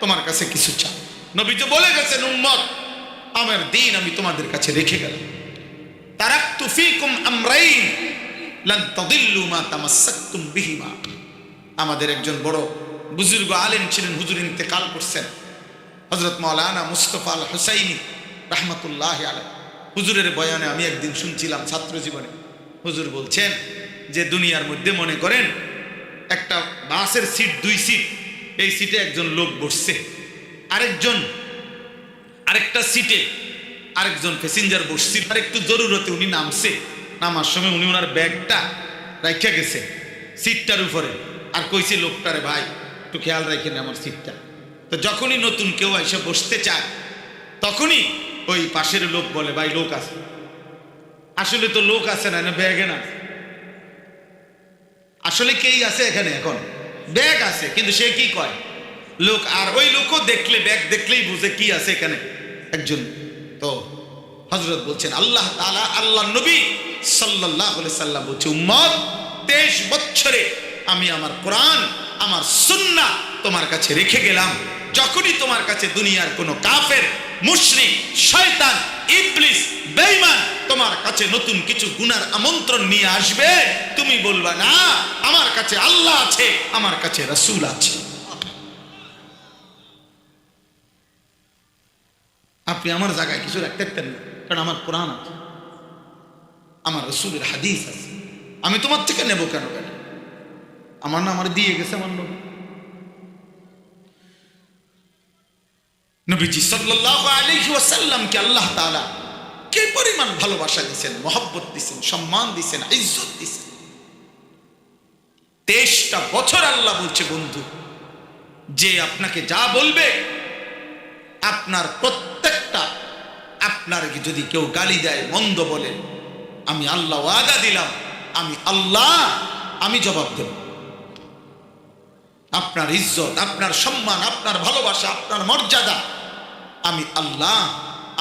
তোমার কাছে কিছু চায়। নবী তো বলে গেছেন, উম্মত আমার দিন আমি তোমাদের কাছে রেখে গেলাম। তারাকতু ফীকুম আমরাইন লান তাদিল্লু মা তামাসসাকতুম বিহিমা। আমাদের একজন বড় বুজুর্গ আলেম ছিলেন, হুজুর ইন্তেকাল করছেন, হযরত মাওলানা মুস্তাফা আল হুসাইনি রাহমাতুল্লাহি আলাইহি। হুজুরের বয়ানে আমি একদিন শুনছিলাম ছাত্র জীবনে, হুজুর বলছেন যে দুনিয়ার মধ্যে মনে করেন একটা বাসের সিট, 2 সিট, এই সিটে একজন লোক বসছে, আরেকটা সিটে আরেকজন প্যাসেঞ্জার বসছিল। আর একটু জরুরতে উনি নামছে, নামার সময় উনি ওনার ব্যাগটা রাখা গেছে সিটটার উপরে, আর কইছে লোকটারে, ভাই একটু খেয়াল রাখেন আমার সিটটা। তো যখনই নতুন কেউ এসে বসতে চায় তখনই ওই পাশের লোক বলে, ভাই লোক আছে। আসলে তো লোক আছে না, ব্যাগে না, আসলে কেই আছে এখানে, এখন ব্যাগ আছে, কিন্তু সে কি কয় লোক। আর ওই লোকও দেখলে, ব্যাগ দেখলেই বুঝে কি আছে এখানে একজন। তো হযরত বলছেন আল্লাহ তাআলা, আল্লাহ নবী সাল্লাল্লাহু আলাইহি সাল্লাম বলছে, উম্মত 23 বছরে আমি আমার কোরআন, আমার সুন্নাহ তোমার কাছে রেখে গেলাম। যখনই তোমার কাছে দুনিয়ার কোনো কাফের, মুশরিক, শয়তান, ইবলিস, বেঈমান তোমার কাছে নতুন কিছু গুনার আমন্ত্রণ নিয়ে আসবে, তুমি বলবা না আমার কাছে আল্লাহ আছে, আমার কাছে রাসূল আছে। আপনি আমার জায়গায় কিছু রাখতে পারতেন না, কারণ আমার কোরআন আছে, আমার রাসূলের হাদিস আছে। আমি তোমার থেকে নেব কেন? আমার না আমার দিয়ে গেছে আমার নবী। নবীজি সাল্লাল্লাহু আলাইহি ওয়াসাল্লামকে আল্লাহ তাআলা কি পরিমাণ ভালোবাসা দিয়েছেন, মহব্বত দিয়েছেন, সম্মান দিয়েছেন, ইজ্জত দিয়েছেন। 23টা বছর আল্লাহ বলছে, বন্ধু যে আপনাকে যা বলবে, আপনার প্রত্যেকটা, আপনার যদি কেউ গালি দেয়, মন্দ বলে, আমি আল্লাহ ওয়াদা দিলাম, আমি আল্লাহ, আমি জবাব দেব। আপনার ইজ্জত, আপনার সম্মান, আপনার ভালোবাসা, আপনার মর্যাদা আমি আল্লাহ,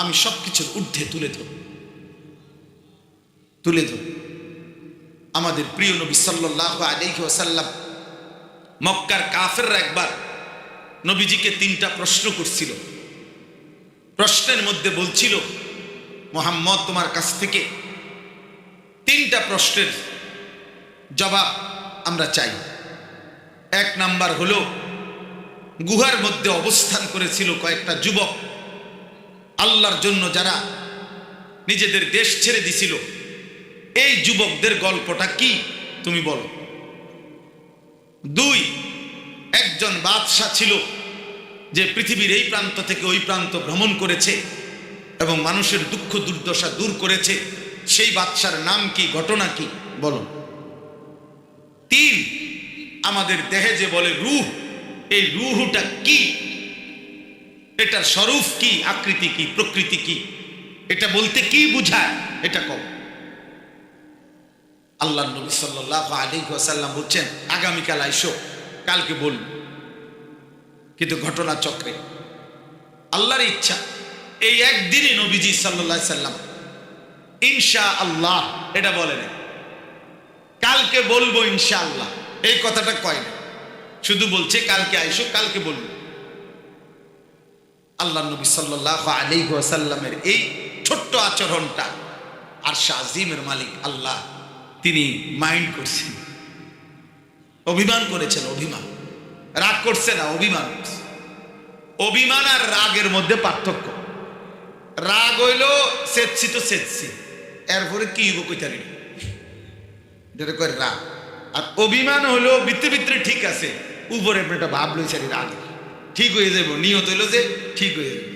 আমি সবকিছুর ঊর্ধ্বে তুলে ধর। আমাদের প্রিয় নবী সাল্লাল্লাহু আলাইহি ওয়াসাল্লাম, মক্কার কাফেররা একবার নবীজিকে 3টা প্রশ্ন করছিল। প্রশ্নের মধ্যে বলছিল, মুহাম্মদ তোমার কাছ থেকে 3টা প্রশ্নের জবাব আমরা চাই। 1 নাম্বার হলো, গুহার মধ্যে অবস্থান করেছিল কয়েকটা যুবক, আল্লাহর জন্য যারা নিজেদের দেশ ছেড়ে দিছিল, এই যুবকদের গল্পটা কি তুমি বলো। 2, একজন বাদশা ছিল যে পৃথিবীর এই প্রান্ত থেকে ওই প্রান্ত ভ্রমণ করেছে এবং মানুষের দুঃখ দুর্দশা দূর করেছে, সেই বাদশার নাম কি, ঘটনা কি বলো। 3, আমাদের দেহে যে বলে রূহ, এই রূহটা কি, এটার স্বরূপ কি, আকৃতি কি, প্রকৃতি কি, এটা বলতে কি বুঝায়, এটা কম। আল্লাহ নবী সাল্লাল্লাহু আলাইহি ওয়াসাল্লাম বলছেন, আগামীকাল আইসো, কালকে বলবো। কিন্তু ঘটনা চক্রে আল্লাহর ইচ্ছা এই একদিনই নবীজি সাল্লাল্লাহু আলাইহি সাল্লাম ইনশাআল্লাহ এটা বলেন, কালকে বলবো ইনশাআল্লাহ এই কথাটা কয় না, শুধু বলছে কালকে আইসো, কালকে বলবো। আল্লাহ নবী সাল্লাল্লাহু আলাইহি ওয়াসাল্লামের এই ছোট্ট আচরণটা আরশ আজিমের মালিক আল্লাহ তিনি মাইন্ড করছেন, অভিমান করেছেন। অভিমান, রাগ করছে না, অভিমান করছে। অভিমান আর রাগের মধ্যে পার্থক্য। রাগ হইল সেচ্ছি তো সেচ্ছি, এরপরে কি হইব কইতারি, যেটা কয় রাগ। আর অভিমান হলো ভিতরে ভিতরে ঠিক আছে, উপরে একটা ভাব লইছে রাগ ঠিক হয়ে যাব, নিয়ত হইল যে ঠিক হয়ে যাবে,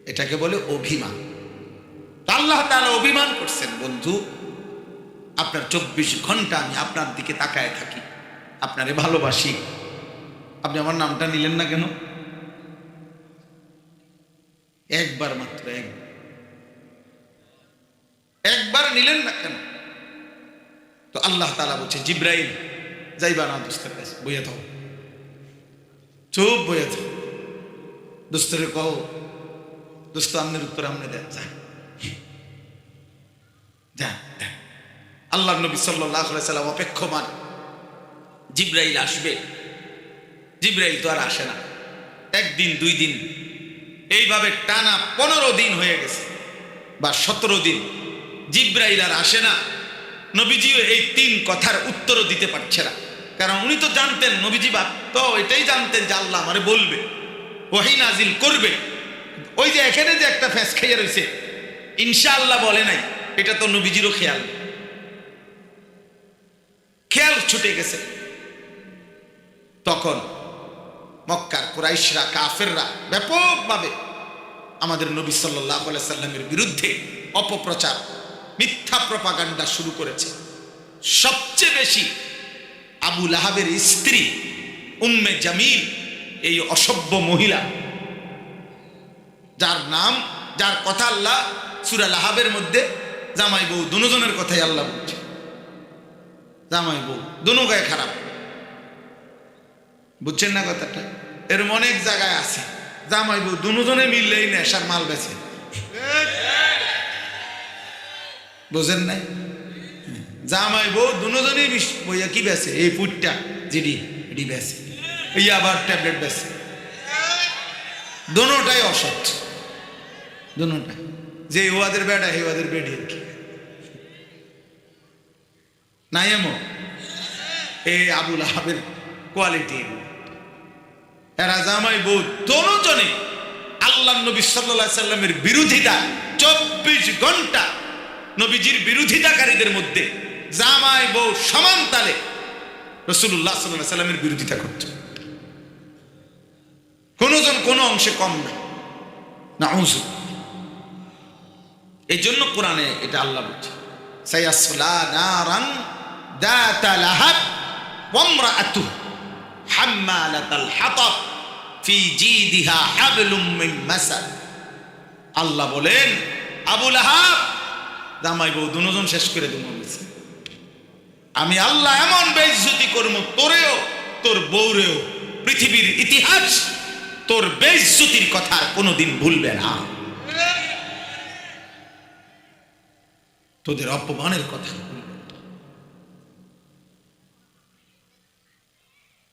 এটাকে বলে অভিমান। আল্লাহ তাআলা অভিমান করছেন, বন্ধু আপনার 24 ঘন্টা আমি আপনার দিকে তাকায় থাকি, আপনারে ভালোবাসি, আপনি আমার নামটা নিলেন না কেন? একবার মাত্র, একবার নিলেন না কেন? তো আল্লাহ তাআলা বলছে, জিব্রাইল যাইবা না দোস্তের কাছে, বইয়া থাও, চুপ বইয়া থাও। দোস্তরে কও, দোস্ত আমনের উত্তর আমনে দেন, যা। আল্লাহ নবী সাল্লাল্লাহু আলাইহি সাল্লাম অপেক্ষমান, জিব্রাইল আসবে। জিব্রাইল তো আর আসে না। একদিন, 2 দিন, এইভাবে টানা 15 দিন হয়ে গেছে বা 17 দিন জিব্রাইল আর আসে না। নবীজিও এই 3 কথার উত্তরও দিতে পারছে না, কারণ উনি তো জানতেন, নবীজি তো এটাই জানতেন যে আল্লাহ আমারে বলবে, ওহী নাজিল করবে। ওই যে এখানে যে একটা ফ্যাস খাইয়া রয়েছে ইনশাআল্লাহ বলে নাই, এটা তো নবীজিরও খেয়াল ছুটে গেছে। তখন মক্কার কুরাইশরা, কাফেররা ব্যাপকভাবে আমাদের নবী সাল্লাল্লাহু আলাইহি সাল্লামের বিরুদ্ধে অপপ্রচার, মিথ্যা প্রপাগান্ডা শুরু করেছে। সবচেয়ে বেশি আবু লাহাবের স্ত্রী উম্মে জামিল, এই অসভ্য মহিলা, যার কথা আল্লাহ সূরা লাহাবের মধ্যে জামাই বউ দুজনের কথাই আল্লাহ বলছে। জামাই বউ দুনো গায়ে খারাপ, বুঝছেন না কথাটা? এর অনেক জায়গায় আছে, জামাই বউ দুজনে মিললেই নেশার মাল বেছে, বুঝেন নাই? জামাই বউ দুজনেই বইয়া কি বেছে, এই পুটটা জিডি এটি বেছে, এই আবার ট্যাবলেট বেছে, দুটাই অসৎ, দুটাই। যে ওয়াদের বেটা হে ওয়াদের বেডি নাই, এমন এই আবু লাহাবের কোয়ালিটি। এরা জামাই বউ দুজনে আল্লাহ নবী সাল্লাল্লাহু আলাইহি সাল্লামের বিরোধিতা, 24 ঘন্টা নবীজির বিরোধিতাকারীদের মধ্যে জামাই বউ সমান তালে রাসূলুল্লাহ সাল্লাল্লাহু আলাইহি সাল্লামের বিরোধিতা করত। কোনজন কোন অংশে কম না, নাউযু। এই জন্য কোরআনে এটা আল্লাহ বলছে, সায়াসলা নারান দাতা লাহাব ওয়া ইমরাআতুহু হাম্মালাতাল হাতাব ফি জিদিহা হাবলুম মিন মাসাদ। আল্লাহ বলেন, আবু লাহাব জামাই বউ দুজন শেষ করে দেব, আমি আল্লাহ এমন বেইজ্জতি করব তোরেও তোর বউরেও, পৃথিবীর ইতিহাস তোর বেইজ্জতির কথা কোনোদিন ভুলবে না, তোদের অপমানের কথা।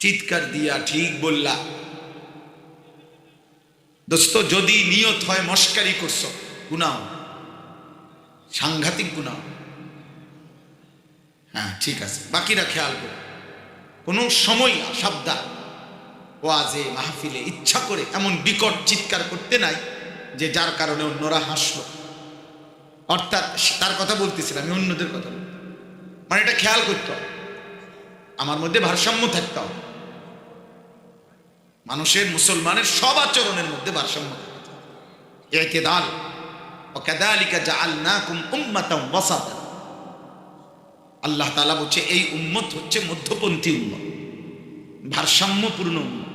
চিৎকার দিয়া ঠিক বললা দোস্ত, যদি নিয়ত হয় মস্কারি করছো, গুনাহ, সাংঘাতিক গুনাহ। হ্যাঁ ঠিক আছে, বাকিরা খেয়াল করো, কোনো সময় সাবধান, ওয়াজে মাহফিলে ইচ্ছা করে এমন বিকট চিৎকার করতে নাই যে যার কারণে অন্যরা হাসলো। অর্থাৎ তার কথা বলতেছিলাম, আমি অন্যদের কথা বলতে, মানে এটা খেয়াল করতে হবে, আমার মধ্যে ভারসাম্য থাকতে হবে। মানুষের, মুসলমানের সব আচরণের মধ্যে ভারসাম্য থাকতে হবে, ইতিদাল। ওয়া কাযালিকা জাআলনাকুম উম্মাতান ওয়াসাতা। আল্লাহ তাআলা বলছে এই উম্মত হচ্ছে মধ্যপন্থী উম্মত, ভারসাম্যপূর্ণ উম্মত।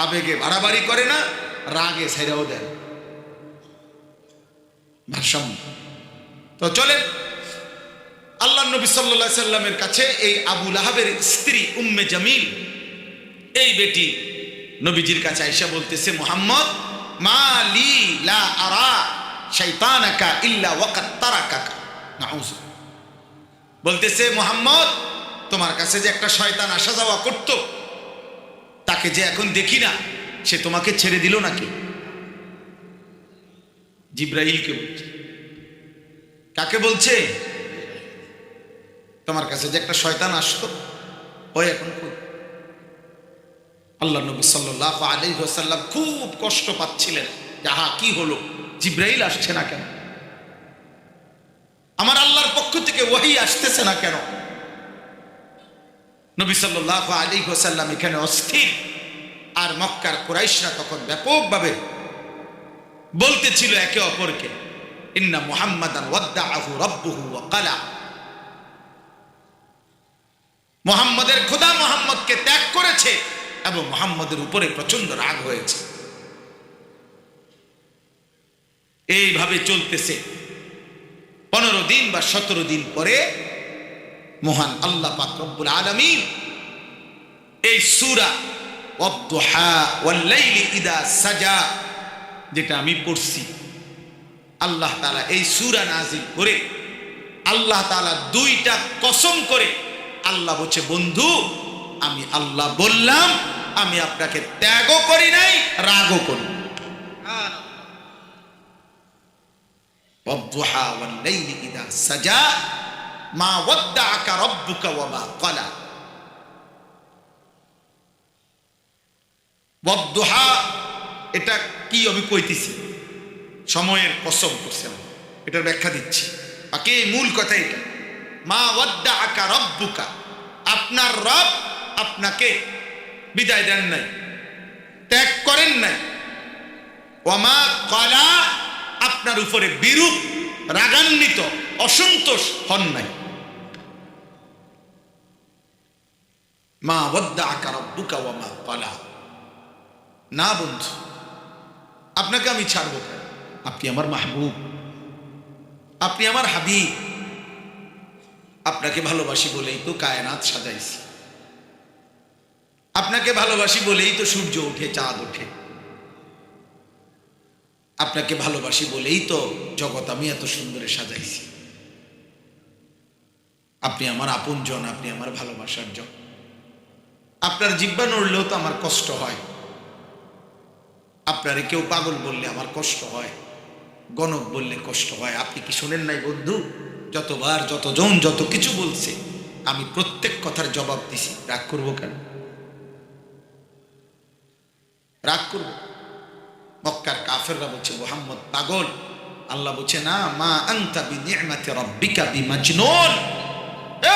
আবেগে বাড়াবাড়ি করে না, রাগে ছেড়েও দেয়, ভারসাম্য। তো চলেন আল্লাহ নবী সাল্লাল্লাহু আলাইহি সাল্লামের কাছে এই আবু লাহাবের স্ত্রী উম্মে জামিল, এই বেটি নবীজির কাছে আয়েশা বলতেছে, মুহাম্মদ মা লি লা আরা শাইতানাকা ইল্লা ওয়াকাদ তারাকাকা। নাউযু। বলতেছে, মুহাম্মদ তোমার কাছে যে একটা শয়তান আসা যাওয়া করত, তাকে যে এখন দেখি না, সে তোমাকে ছেড়ে দিল নাকি? জিব্রাইলকে বলছে। কাকে বলছে? তোমার কাছে যে একটা শয়তান আসতো, ওই এখন কই? আল্লাহ নবী সাল্লাল্লাহু আলাইহি ওয়াসাল্লাম খুব কষ্ট পাচ্ছিলেন। যাহা কি হলো, জিব্রাইল আসছে না কেন? আমার আল্লাহর পক্ষ থেকে ওহী আসতেছে না কেন? নবী সাল্লাল্লাহু আলাইহি ওয়াসাল্লাম এখানে অস্থির। আর মক্কার কুরাইশরা তখন ব্যাপকভাবে বলতেছিল একে অপরকে, ইন্না মুহাম্মাদান ওয়াদ্দাআহু রাব্বুহু ওয়া ক্বালা, মুহাম্মাদের খোদা মুহাম্মদকে ত্যাগ করেছে এবং মুহাম্মাদের উপরে প্রচন্ড রাগ হয়েছে। এইভাবে চলতেছে। 15 দিন বা 17 দিন পরে মহান আল্লাহ পাক রব্বুল আলামিন এই সূরা ওয়াদ-দুহা ওয়াল-লাইলি ইযা সাজা, যেটা আমি পড়ছি, আল্লাহ তাআলা এই সূরা নাযিল করে আল্লাহ তাআলা দুইটা কসম করে আল্লাহ বলছে, বন্ধু আমি আল্লাহ বললাম, আমি আপনাকে ত্যাগও করি নাই, রাগও করি নাই। ওয়াদ-দুহা ওয়াল-লাইলি ইযা সাজা মা ওয়াদ্দাআকা রাব্বুকা ওয়া মা ক্বালা। ওয়াদ-দুহা এটা কি আমি কইতেছি, সময়ের কসম করছেন, এটার ব্যাখ্যা দিচ্ছি। বাকি মূল কথা এটা, মা ওয়াদ্দাআকা রাব্বুকা, আপনার রব আপনাকে বিদায় দেন নাই, ত্যাগ করেন নাই। ওয়া মা ক্বালা, আপনার উপরে বিরূপ, রাগান্বিত, অসন্তোষ হন নাই। মা ওয়াদ্দাআকা রাব্বুকা ওয়া মা ক্বালা। না বন্ধু, আপনাকে আমি ছাড়বো কেন? আপনি আমার মাহবুব, আপনি আমার হাবিব। আপনাকে ভালোবাসি বলেই তো কায়নাত সাজাইছি, আপনাকে ভালোবাসি বলেই তো সূর্য ওঠে, চাঁদ ওঠে, আপনাকে ভালোবাসি বলেই তো জগৎ আমি এত সুন্দরে সাজাইছি। আপনি আমার আপনজন, আপনি আমার ভালোবাসার জন। আপনার জিহ্বা নড়লেও তো আমার কষ্ট হয়, আপনারে কেউ পাগল বললে আমার কষ্ট হয়, গণক বললে কষ্ট হয়। আপনি কি শোনেন নাই বন্ধু? যতবার যতজন যত কিছু বলছে, আমি প্রত্যেক কথার জবাব দিছি। রাগ করবো কেন? রাগ করবো? মক্কার কাফেররা বলছে মুহাম্মদ পাগল। আল্লাহ বলছে না, মা আনতা বিনি'মাতি রাব্বিকা বিমাজনুন।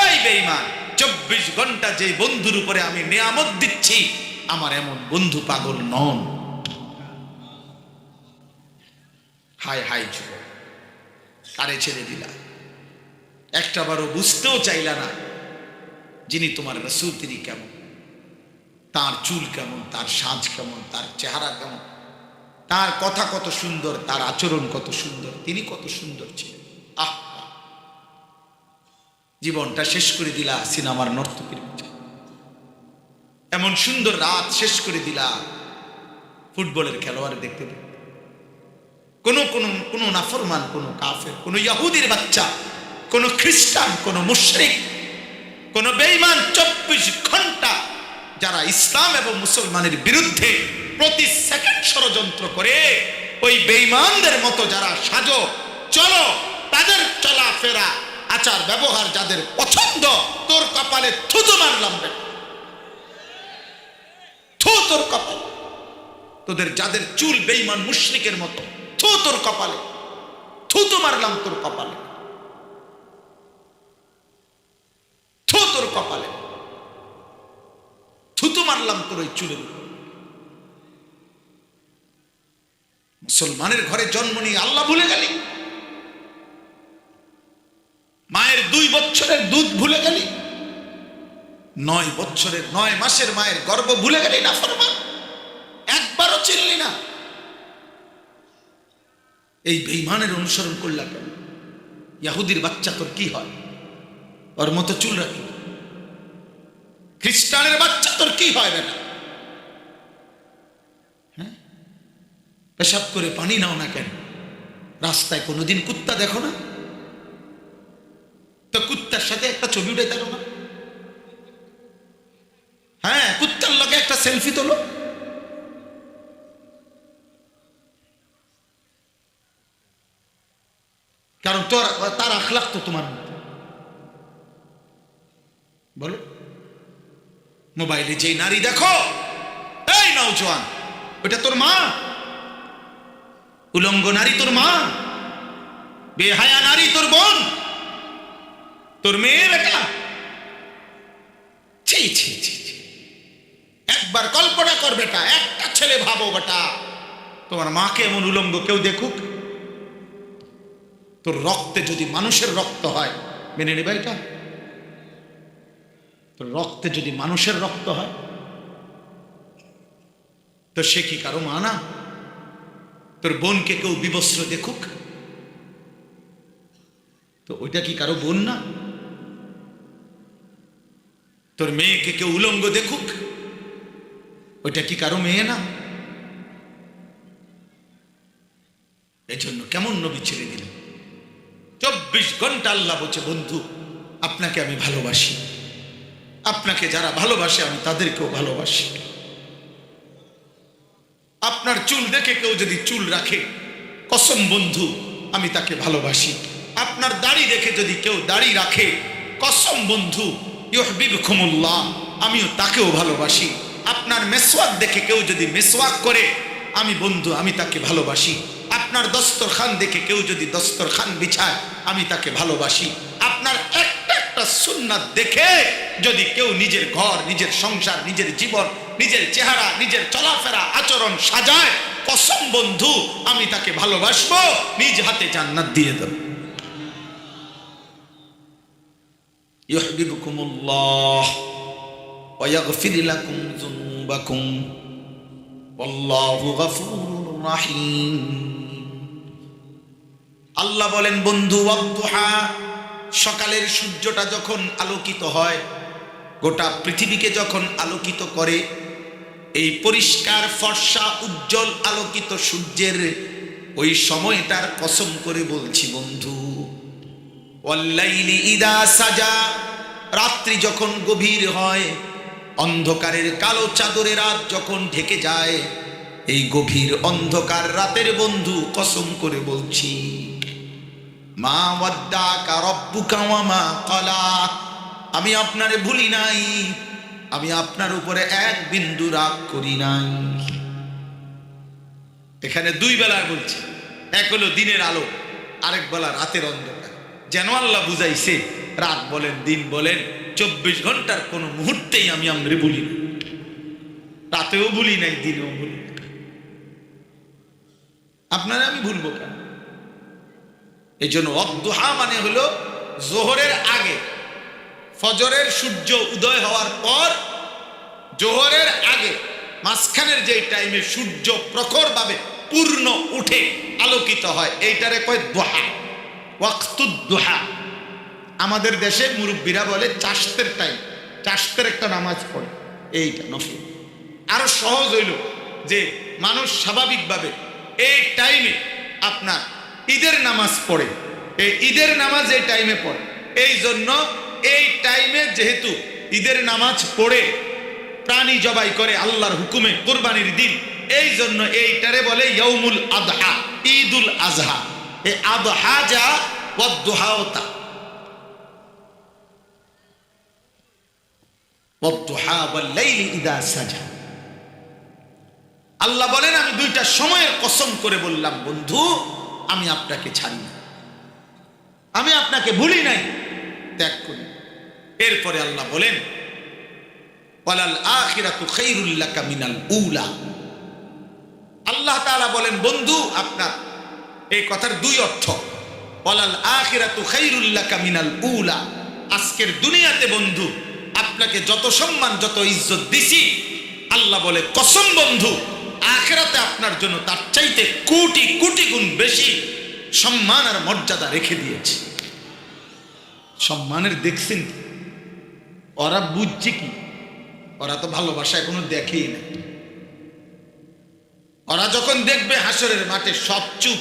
এই বেঈমান, 24 ঘন্টা যে বন্ধুর উপরে আমি নিয়ামত দিচ্ছি, আমার এমন বন্ধু পাগল নন। হায় হায় যুবক, কারে ছেড়ে দিলা? একটাবারও বুঝতেও চাইলা না যিনি তোমার রাসূল তিনি কেমন, তার চুল কেমন, তার সাজ কেমন, তার চেহারা কেমন, তার কথা কত সুন্দর, তার আচরণ কত সুন্দর, তিনি কত সুন্দর ছিলেন। আহ, জীবনটা শেষ করে দিলা সিনেমার নর্তকীর মতো। এমন সুন্দর রাত শেষ করে দিলা ফুটবলের খেলোয়াড় দেখতে দেখতে। কোন নাফরমান, কোন কাফের, কোন ইহুদির বাচ্চা, কোন খ্রিস্টান, কোন মুশরিক, কোন বেঈমান 24 ঘন্টা যারা ইসলাম এবং মুসলমানের বিরুদ্ধে প্রতি সেকেন্ড ষড়যন্ত্র করে, ওই বেঈমানদের মতো যারা সাজো চলো, তাদের চলাফেরা আচার ব্যবহার যাদের পছন্দ, তোর কপালে থুতু মারলাম রে, থু তোর কপাল। তোদের যাদের চুল বেঈমান মুশরিকের মতো, থু তোর কপালে, থুতু মারলাম তোর কপালে, থু তোর কপালে, থুতু মারলাম তোর ওই চুলের উপর। মুসলমানের ঘরে জন্ম নিয়ে আল্লাহ ভুলে গেলি, মায়ের 2 বছরের দুধ ভুলে গেলি, 9 মাসের মায়ের গর্ভ ভুলে গেলি। না ফরমান, একবারও চিনলি না। এই বেঈমানের অনুসরণ করলা কেন? ইহুদির বাচ্চা তোর কি হয়? ওর মতো চুল রাখি। খ্রিস্টানের বাচ্চা তোর কি হয় বেটা? হ্যাঁ, পেশাব করে পানি নাও না কেন? রাস্তায় কোনোদিন কুত্তা দেখো না? তো কুত্তার সাথে একটা ছবি উঠে দেখো না? হ্যাঁ, কুত্তার লগে একটা সেলফি তোলো। কারণ তার আখলাক তো তোমার মতো। বলো, মোবাইলে যে নারী দেখো, এই নওজোয়ান, ওটা তোর মা? উলঙ্গ নারী তোর মা? বেহায়া নারী তোর বোন, তোর মেয়ে, বেটা? ছি ছি ছি ছি। একবার কল্পনা কর বেটা, একটা ছেলে ভাবো বেটা, তোমার মাকে এমন উলঙ্গ কেউ দেখুক? তোর রক্তে যদি মানুষের রক্ত হয়, মেনে নেবে এটা? তোর রক্তে যদি মানুষের রক্ত হয়, তো সে কি কারো মা না? তোর বোনকে কেউ বিবস্ত্র দেখুক, তো ওইটা কি কারো বোন না? তোর মেয়েকে কেউ উলঙ্গ দেখুক, ওইটা কি কারো মেয়ে না? এজন্য কেমন নবী ছেড়ে দিলেন? 24 ঘন্টা আল্লাহ বলছে, বন্ধু আপনাকে আমি ভালোবাসি, আপনাকে যারা ভালোবাসে আমি তাদেরকেও ভালোবাসি। আপনার চুল দেখে কেউ যদি চুল রাখে, কসম বন্ধু আমি তাকে ভালোবাসি। আপনার দাড়ি দেখে যদি কেউ দাড়ি রাখে, কসম বন্ধু ইউহিব্বুকুমুল্লাহ, আমিও তাকেও ভালোবাসি। আপনার মেসওয়াক দেখে কেউ যদি মেসওয়াক করে, আমি বন্ধু আমি তাকে ভালোবাসি। আপনার দস্তরখান দেখে কেউ যদি দস্তরখান বিছায়, আমি তাকে ভালোবাসি। আপনার একটা একটা সুন্নাত দেখে যদি কেউ নিজের ঘর, নিজের সংসার, নিজের জীবন, নিজের চেহারা, নিজের চলাফেরা, আচরণ সাজায়, কসম বন্ধু আমি তাকে ভালোবাসবো, নিজ হাতে জান্নাত দিয়ে দেব। ইউহিব্বুকুমুল্লাহ ওয়া ইয়াগফির লাকুম যুনুবাকুম ওয়াল্লাহু গফুরুর রাহিম। আল্লাহ বলেন বন্ধু, ওয়াদুহা, সকালের সূর্যটা যখন আলোকিত হয়, গোটা পৃথিবীকে যখন আলোকিত করে, এই পরিষ্কার ফর্সা উজ্জ্বল আলোকিত সূর্যের ওই সময়টার কসম করে বলছি বন্ধু। ওয়াল্লাইলি ইদা সাজা, রাত্রি যখন গভীর হয়, অন্ধকারের কালো চাদরে রাত যখন ঢেকে যায়, এই গভীর অন্ধকার রাতের বন্ধু কসম করে বলছি, মা ওয়াদ্দাকা রাব্বুকা ওয়া মা ক্বালা, আমি আপনারে ভুলি নাই, আমি আপনার উপরে এক বিন্দু রাগ করি নাই। এখানে দুই বেলায় বলছি, এক হলো দিনের আলো, আরেক বেলা রাতের অন্ধকার। যেন আল্লাহ বুঝাইছে, রাত বলেন দিন বলেন 24 ঘন্টার কোন মুহূর্তেই আমি আমরে ভুলি না, রাতেও ভুলি নাই, দিনেও ভুলি না। আপনারা আমি ভুলবো কেন? এই জন্য ওয়াদুহা মানে হলো জোহরের আগে, ফজরের সূর্য উদয় হওয়ার পর, জোহরের আগে মাঝখানের যে টাইমে সূর্য প্রখর ভাবে পূর্ণ উঠে আলোকিত হয়, এইটারে কয় দুহা, ওয়াক্তুদ দুহা। আমাদের দেশে মুরব্বীরা বলে চাশতের টাইম, চাশতের একটা নামাজ পড়ে, এইটা নফল। আরো সহজ হইল যে মানুষ স্বাভাবিকভাবে এই টাইমে আপনার ঈদের নামাজ পড়ে, এই ঈদের নামাজ এই টাইমে পড়ে, এই জন্য এই টাইমে যেহেতু ঈদের নামাজ পড়ে প্রাণী জবাই করে আল্লাহর হুকুমে কুরবানির দিন, এই জন্য এইটারে বলে ইয়াউমুল আদহা, ঈদুল আজহা। এই আদহা যা, ওয়াদুহাও তা, ওয়াদুহা ওয়াল লাইলি ইদা সাজা। আল্লাহ বলেন আমি দুইটা সময়ের কসম করে বললাম বন্ধু, আমি আপনাকে ছাড়ি না, আমি আপনাকে ভুলি নাই, ত্যাগ করি। এরপরে আল্লাহ বলেন ওয়ালাল আখিরাতু খায়রুল লাকা মিনাল উলা। আল্লাহ তাআলা বলেন বন্ধু, আপনার এই কথার দুই অর্থ। ওয়ালাল আখিরাতু খায়রুল লাকা মিনাল উলা, আজকের দুনিয়াতে বন্ধু আপনাকে যত সম্মান যত ইজ্জত দিছি, আল্লাহ বলে কসম বন্ধু আখিরাতে আপনার জন্য তার চাইতে কোটি কোটি গুণ বেশি সম্মান আর মর্যাদা রেখে দিয়েছে। সম্মানের দেখছেন ওরা বুঝছে কি? ওরা তো ভালোবাসা এখনো দেখেই না। ওরা যখন দেখবে হাসরের মাঠে সব চুপ,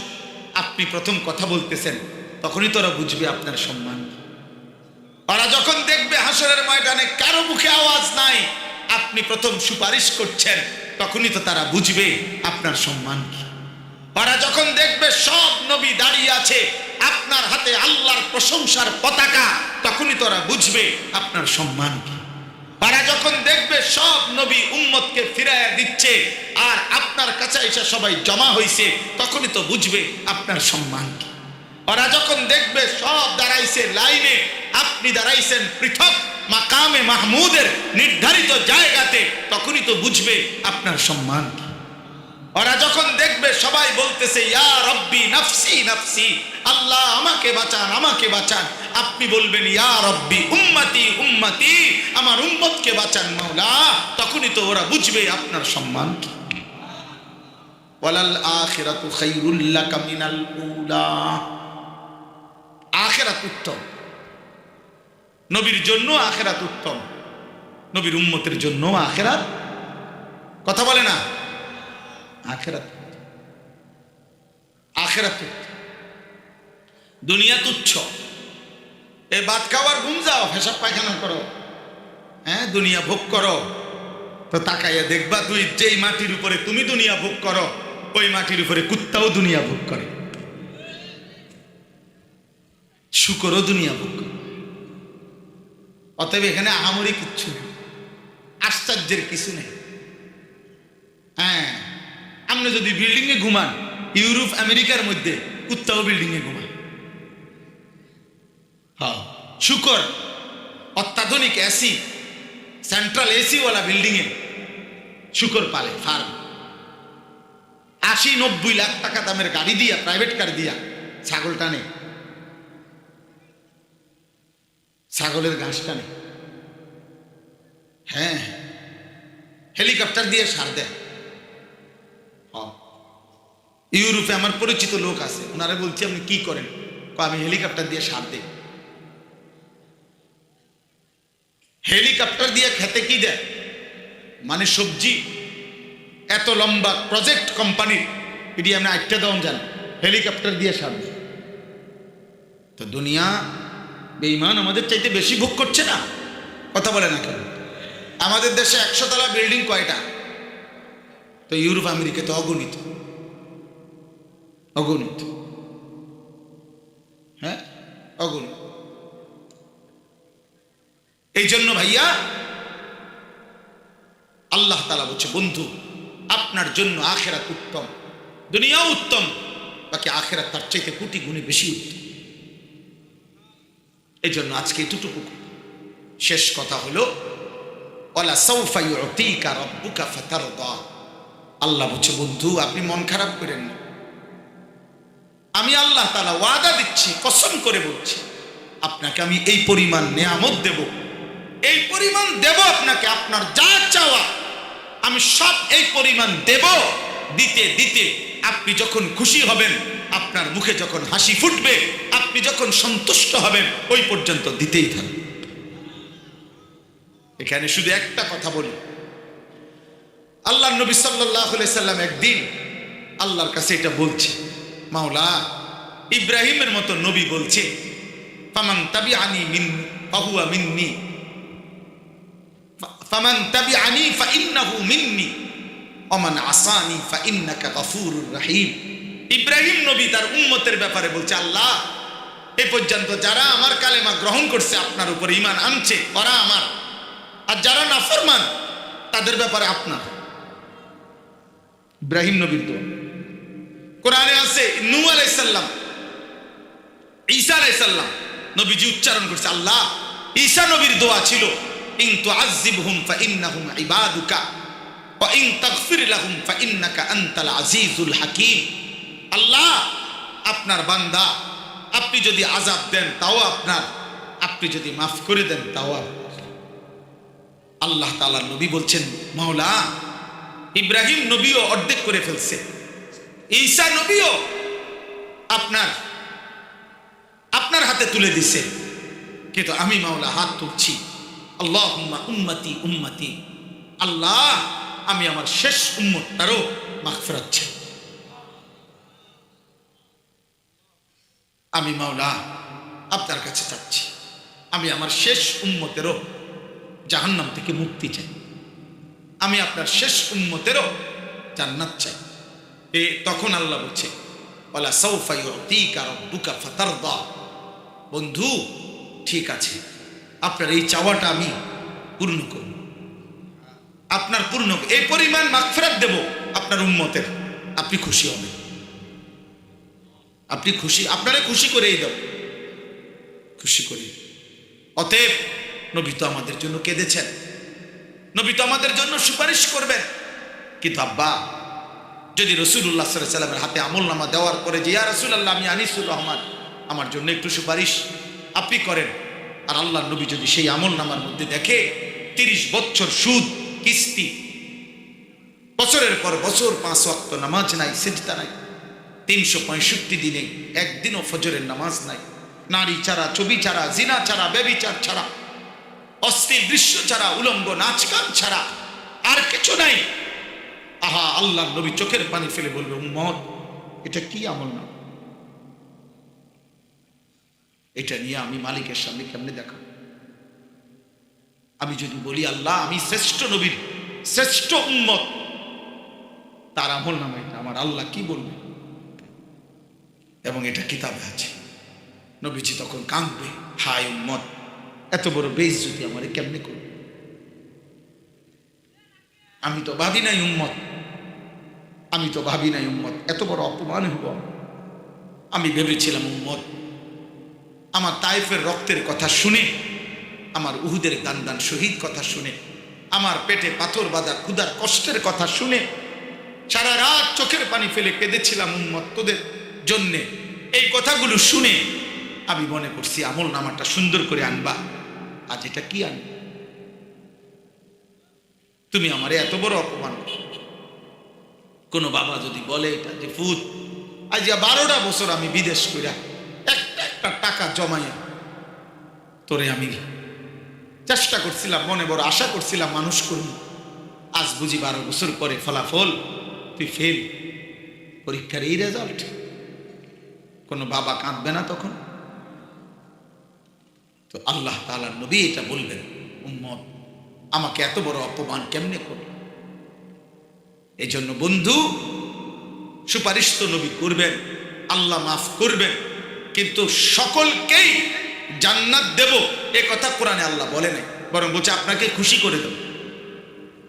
আপনি প্রথম কথা বলতেছেন, তখনই তো ওরা বুঝবে আপনার সম্মান। ওরা যখন দেখবে হাসরের ময়দানে কারো মুখে আওয়াজ নাই, আপনি প্রথম সুপারিশ করছেন, তখনই তো তারা বুঝবে আপনার সম্মান কি। ওরা যখন দেখবে সব নবী দাঁড়িয়ে আছে, আপনার হাতে আল্লাহর প্রশংসার পতাকা, তখনই তোরা বুঝবে আপনার সম্মান কি। ওরা যখন দেখবে সব নবী উম্মতকে ফিরাইয়া দিচ্ছে আর আপনার কাছে এসে সবাই জমা হইছে, তখনই তো বুঝবে আপনার সম্মান কি। ওরা যখন দেখবে সব দাঁড়াইছে লাইনে, আপনি দাঁড়াইছেন পৃথক মাকামে মাহমুদের নির্ধারিত জায়গাতে, তখনই তো বুঝবে আপনার সম্মান কি। ওরা যখন দেখবে সবাই বলতেছে ইয়া রব্বি নাফসি নাফসি, আল্লাহ আমাকে বাঁচান আমাকে বাঁচান, আপনি বলবেন ইয়া রব্বি উম্মতি উম্মতি, আমার উম্মতকে বাঁচান মাওলা, তখনই তো ওরা বুঝবে আপনার সম্মান কি। ওয়ালাল আখিরাতু খায়রুল লাকা মিনাল উলা, আখিরাত উত্তম, নবীর জন্য আখিরাত উত্তম, নবীর উম্মতের জন্য আখিরাত, কথা বলে না, আখিরাত আখিরাত দুনিয়া তুচ্ছ। এ ভাত খাওয়ার ঘুম যাও, পেশাব পায়খানা করো, হ্যাঁ দুনিয়া ভোগ করো, তো তাকাইয়া দেখবা তুই যেই মাটির উপরে তুমি দুনিয়া ভোগ করো, ওই মাটির উপরে কুত্তাও দুনিয়া ভোগ করে, শুকরও দুনিয়া ভোগ করে। অতএব এখানে আহামরি কিচ্ছু নেই, আশ্চর্যের কিছু নেই। হ্যাঁ, আপনি যদি বিল্ডিং এ ঘুমান, ইউরোপ আমেরিকার মধ্যে কুত্তাও বিল্ডিং এ ঘুমান। হ্যাঁ, শুকর অত্যাধুনিক এসি, সেন্ট্রাল এসি ওয়ালা বিল্ডিং এ শুকর পালে, ফার্ম। 80-90 লাখ টাকা দামের গাড়ি দিয়া, প্রাইভেট কার দিয়া ছাগল টানে, ছাগলের ঘাস টানে। হ্যাঁ, হেলিকপ্টার দিয়ে সার দেয়। ইউরোপে আমার পরিচিত লোক আছে, ওনারা বলছি আপনি কি করেন, আমি হেলিকপ্টার দিয়ে সার দেই। হেলিকপ্টার দিয়ে খেতে কি দেয়, মানে সবজি, এত লম্বা প্রজেক্ট কোম্পানির, এটি আপনি আটটা দাম যান, হেলিকপ্টার দিয়ে সার দেয়। তো দুনিয়া বেঈমান আমাদের চাইতে বেশি ভোগ করছে না, কথা বলে না কেন। আমাদের দেশে 100 তলা বিল্ডিং কয়টা, তো ইউরোপ আমেরিকা তো অগণিত অগণিত, হ্যাঁ অগণিত। এই জন্য ভাইয়া আল্লাহ তাআলা বলছে, বন্ধু আপনার জন্য আখিরাত উত্তম, দুনিয়াও উত্তম, বাকি আখিরাত তার চাইতে কোটি গুণে বেশি উত্তম। এই জন্য আজকে এতটুকু, শেষ কথা হলো ওয়ালা সাউফা ইউতিকা রাব্বুকা ফাতারদা। আল্লাহ বলছে, বন্ধু আপনি মন খারাপ করেন না, আমি আল্লাহ তাআলা ওয়াদা দিচ্ছি, কসম করে বলছি, আপনাকে আমি এই পরিমাণ নেয়ামত দেব, এই পরিমাণ দেব আপনাকে, আপনার যা চাওয়া আমি সব এই পরিমাণ দেব। দিতে দিতে আপনি যখন খুশি হবেন, আপনার মুখে যখন হাসি ফুটবে, আপনি যখন সন্তুষ্ট হবেন, ওই পর্যন্ত দিতেই থাকবে। এখানে শুধু একটা কথা বলি, আল্লাহর নবী সাল্লাল্লাহু আলাইহি সাল্লাম একদিন আল্লাহর কাছে এটা বলছে, মাওলা ইব্রাহিমের মতো নবী বলছে, ফামান তাবিআনি মিন্নি ফাহুয়া মিন্নি, ফামান তাবিআনি ফাইন্নাহু মিন্নি ওমান আসানি ফাইন্নাকা গফুরুর রহিম। ইব্রাহিম নবী তার উম্মতের ব্যাপারে বলছে, আল্লাহ এই পর্যন্ত যারা আমার কালেমা গ্রহণ করছে, আপনার উপর ঈমান আনছে, ওরা আমার, আর যারা নাফরমান তাদের ব্যাপারে আপনার। ইব্রাহিম নবীর দোয়া কোরআনে আছে, নূহ আলাইহিস সালাম, ঈসা আলাইহিস সালাম নবীজি উচ্চারণ করছে, আল্লাহ ঈসা নবীর দোয়া ছিল, ইন তুআযিবহুম ফাইন্নাহুম ইবাদুকা ওয়া ইন তাগফির লাহুম ফাইন্নাকা আনতাল আজিজুল হাকীম। আল্লাহ আপনার বান্দা, আপনি যদি আযাব দেন তাও আপনার, আপনি যদি মাফ করে দেন তাও আপনার। আল্লাহ তাআলার নবী বলছেন, মাওলা ইব্রাহিম নবীও অর্ধেক করে ফেলছে, ঈসা নবীও আপনার আপনার হাতে তুলে দিছে, কিন্তু আমি মাওলা হাত তুলছি, আল্লাহুম্মা উম্মতি উম্মতি, আল্লাহ আমি আমার শেষ উম্মতটারও মাগফিরাত চাই। আমি মাওলা আপনার কাছে চাচ্ছি, আমি আমার শেষ উম্মতেরও জাহান্নাম থেকে মুক্তি চাই, আমি আপনার শেষ উম্মতেরও জান্নাত চাই। তখন আল্লাহ বলছে, ওয়ালা সাউফা ইউতিকা রাব্বুকা ফাতারদা। বন্ধু ঠিক আছে, আপনার এই চাওয়াটা আমি পূর্ণ করব, আপনার পূর্ণ এই পরিমাণ মাগফিরাত দেব আপনার উম্মতের, আপনি খুশি হবেন, আপনি খুশি, আপনারে খুশি করেই দেব, খুশি করি। অতএব নবী তো আমাদের জন্য কেঁদেছেন, নবী তো আমাদের জন্য সুপারিশ করবেন। কিন্তু আব্বা যদি রাসূলুল্লাহ সাল্লাল্লাহু আলাইহি ওয়াসাল্লামের হাতে আমলনামা দেওয়ার পরে যে ইয়া রাসূলুল্লাহ আমি আনিসুর রহমান, আমার জন্য একটু সুপারিশ আপনি করেন, আর আল্লাহর নবী যদি সেই আমলনামার মধ্যে দেখে 30 বছর সুদ কিস্তি, বছরের পর বছর 5 ওয়াক্ত নামাজ নাই, সিজদা নাই, 365 দিনে একদিনও ফজরের নামাজ নাই, নারী ছাড়া, ছবি ছাড়া, জিনা ছাড়া, ব্যভিচার ছাড়া, অশ্লীল দৃশ্য ছাড়া, উলঙ্গ নাচ গান ছাড়া আর কিছু নাই। আহা, আল্লাহর নবী চোখের পানি ফেলে বলবে উম্মত এটা কি আমল না, এটা নিয়ে আমি মালিকের সামনে কেমনে দেখাবো? আমি যদি বলি আল্লাহ আমি শ্রেষ্ঠ নবীর শ্রেষ্ঠ উম্মত, তার আমল নামা এটা, আমার আল্লাহ কি বলবে? এবং এটা কিতাবে আছে। নবীজি তখন কাঁদবে, হায় উম্মত এত বড় বেইজ্জতি আমারে কেমনে করবে? আমি তো ভাবি নাই উম্মত, আমি তো ভাবি নাই উম্মত এত বড় অপমান হব। আমি ভেবেছিলাম উম্মত আমার তায়েফের রক্তের কথা শুনে, আমার উহুদের দান শহীদ কথা শুনে, আমার পেটে পাথর বাঁধা ক্ষুধার কষ্টের কথা শুনে সারা রাত চোখের পানি ফেলে কেঁদেছিলাম উম্মত তোদের জন্যে। এই কথাগুলো শুনে আমি মনে করছি আমল নামাটা সুন্দর করে আনবা, আজ এটা কি আনবা? তুমি আমারে এত বড় অপমান। কোন বাবা যদি বলে এটা যে ফুত আজ 12টা বছর আমি বিদেশ কইরা একটা টাকা জমাইয়া তোরে আমি চেষ্টা করছিলাম, মনে বড় আশা করছিলাম মানুষ করব, আজ বুঝি 12 বছর পরে ফলাফল তুই ফেল, পরীক্ষার এই রেজাল্ট। কোন বাবা কাঁদবে না তখন? তো আল্লাহ তাআলার নবী এটা বলবেন উম্মত আমাকে এত বড় অপমান কেমনে করল? এই জন্য বন্ধু সুপারিশ তো নবী করবেন, আল্লাহ মাফ করবেন, কিন্তু সকলকেই জান্নাত দেব এ কথা কোরআনে আল্লাহ বলে নাই, বরং বলছে আপনাকে খুশি করে দেব।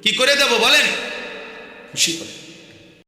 কি করে দেব বলেন? খুশি করে।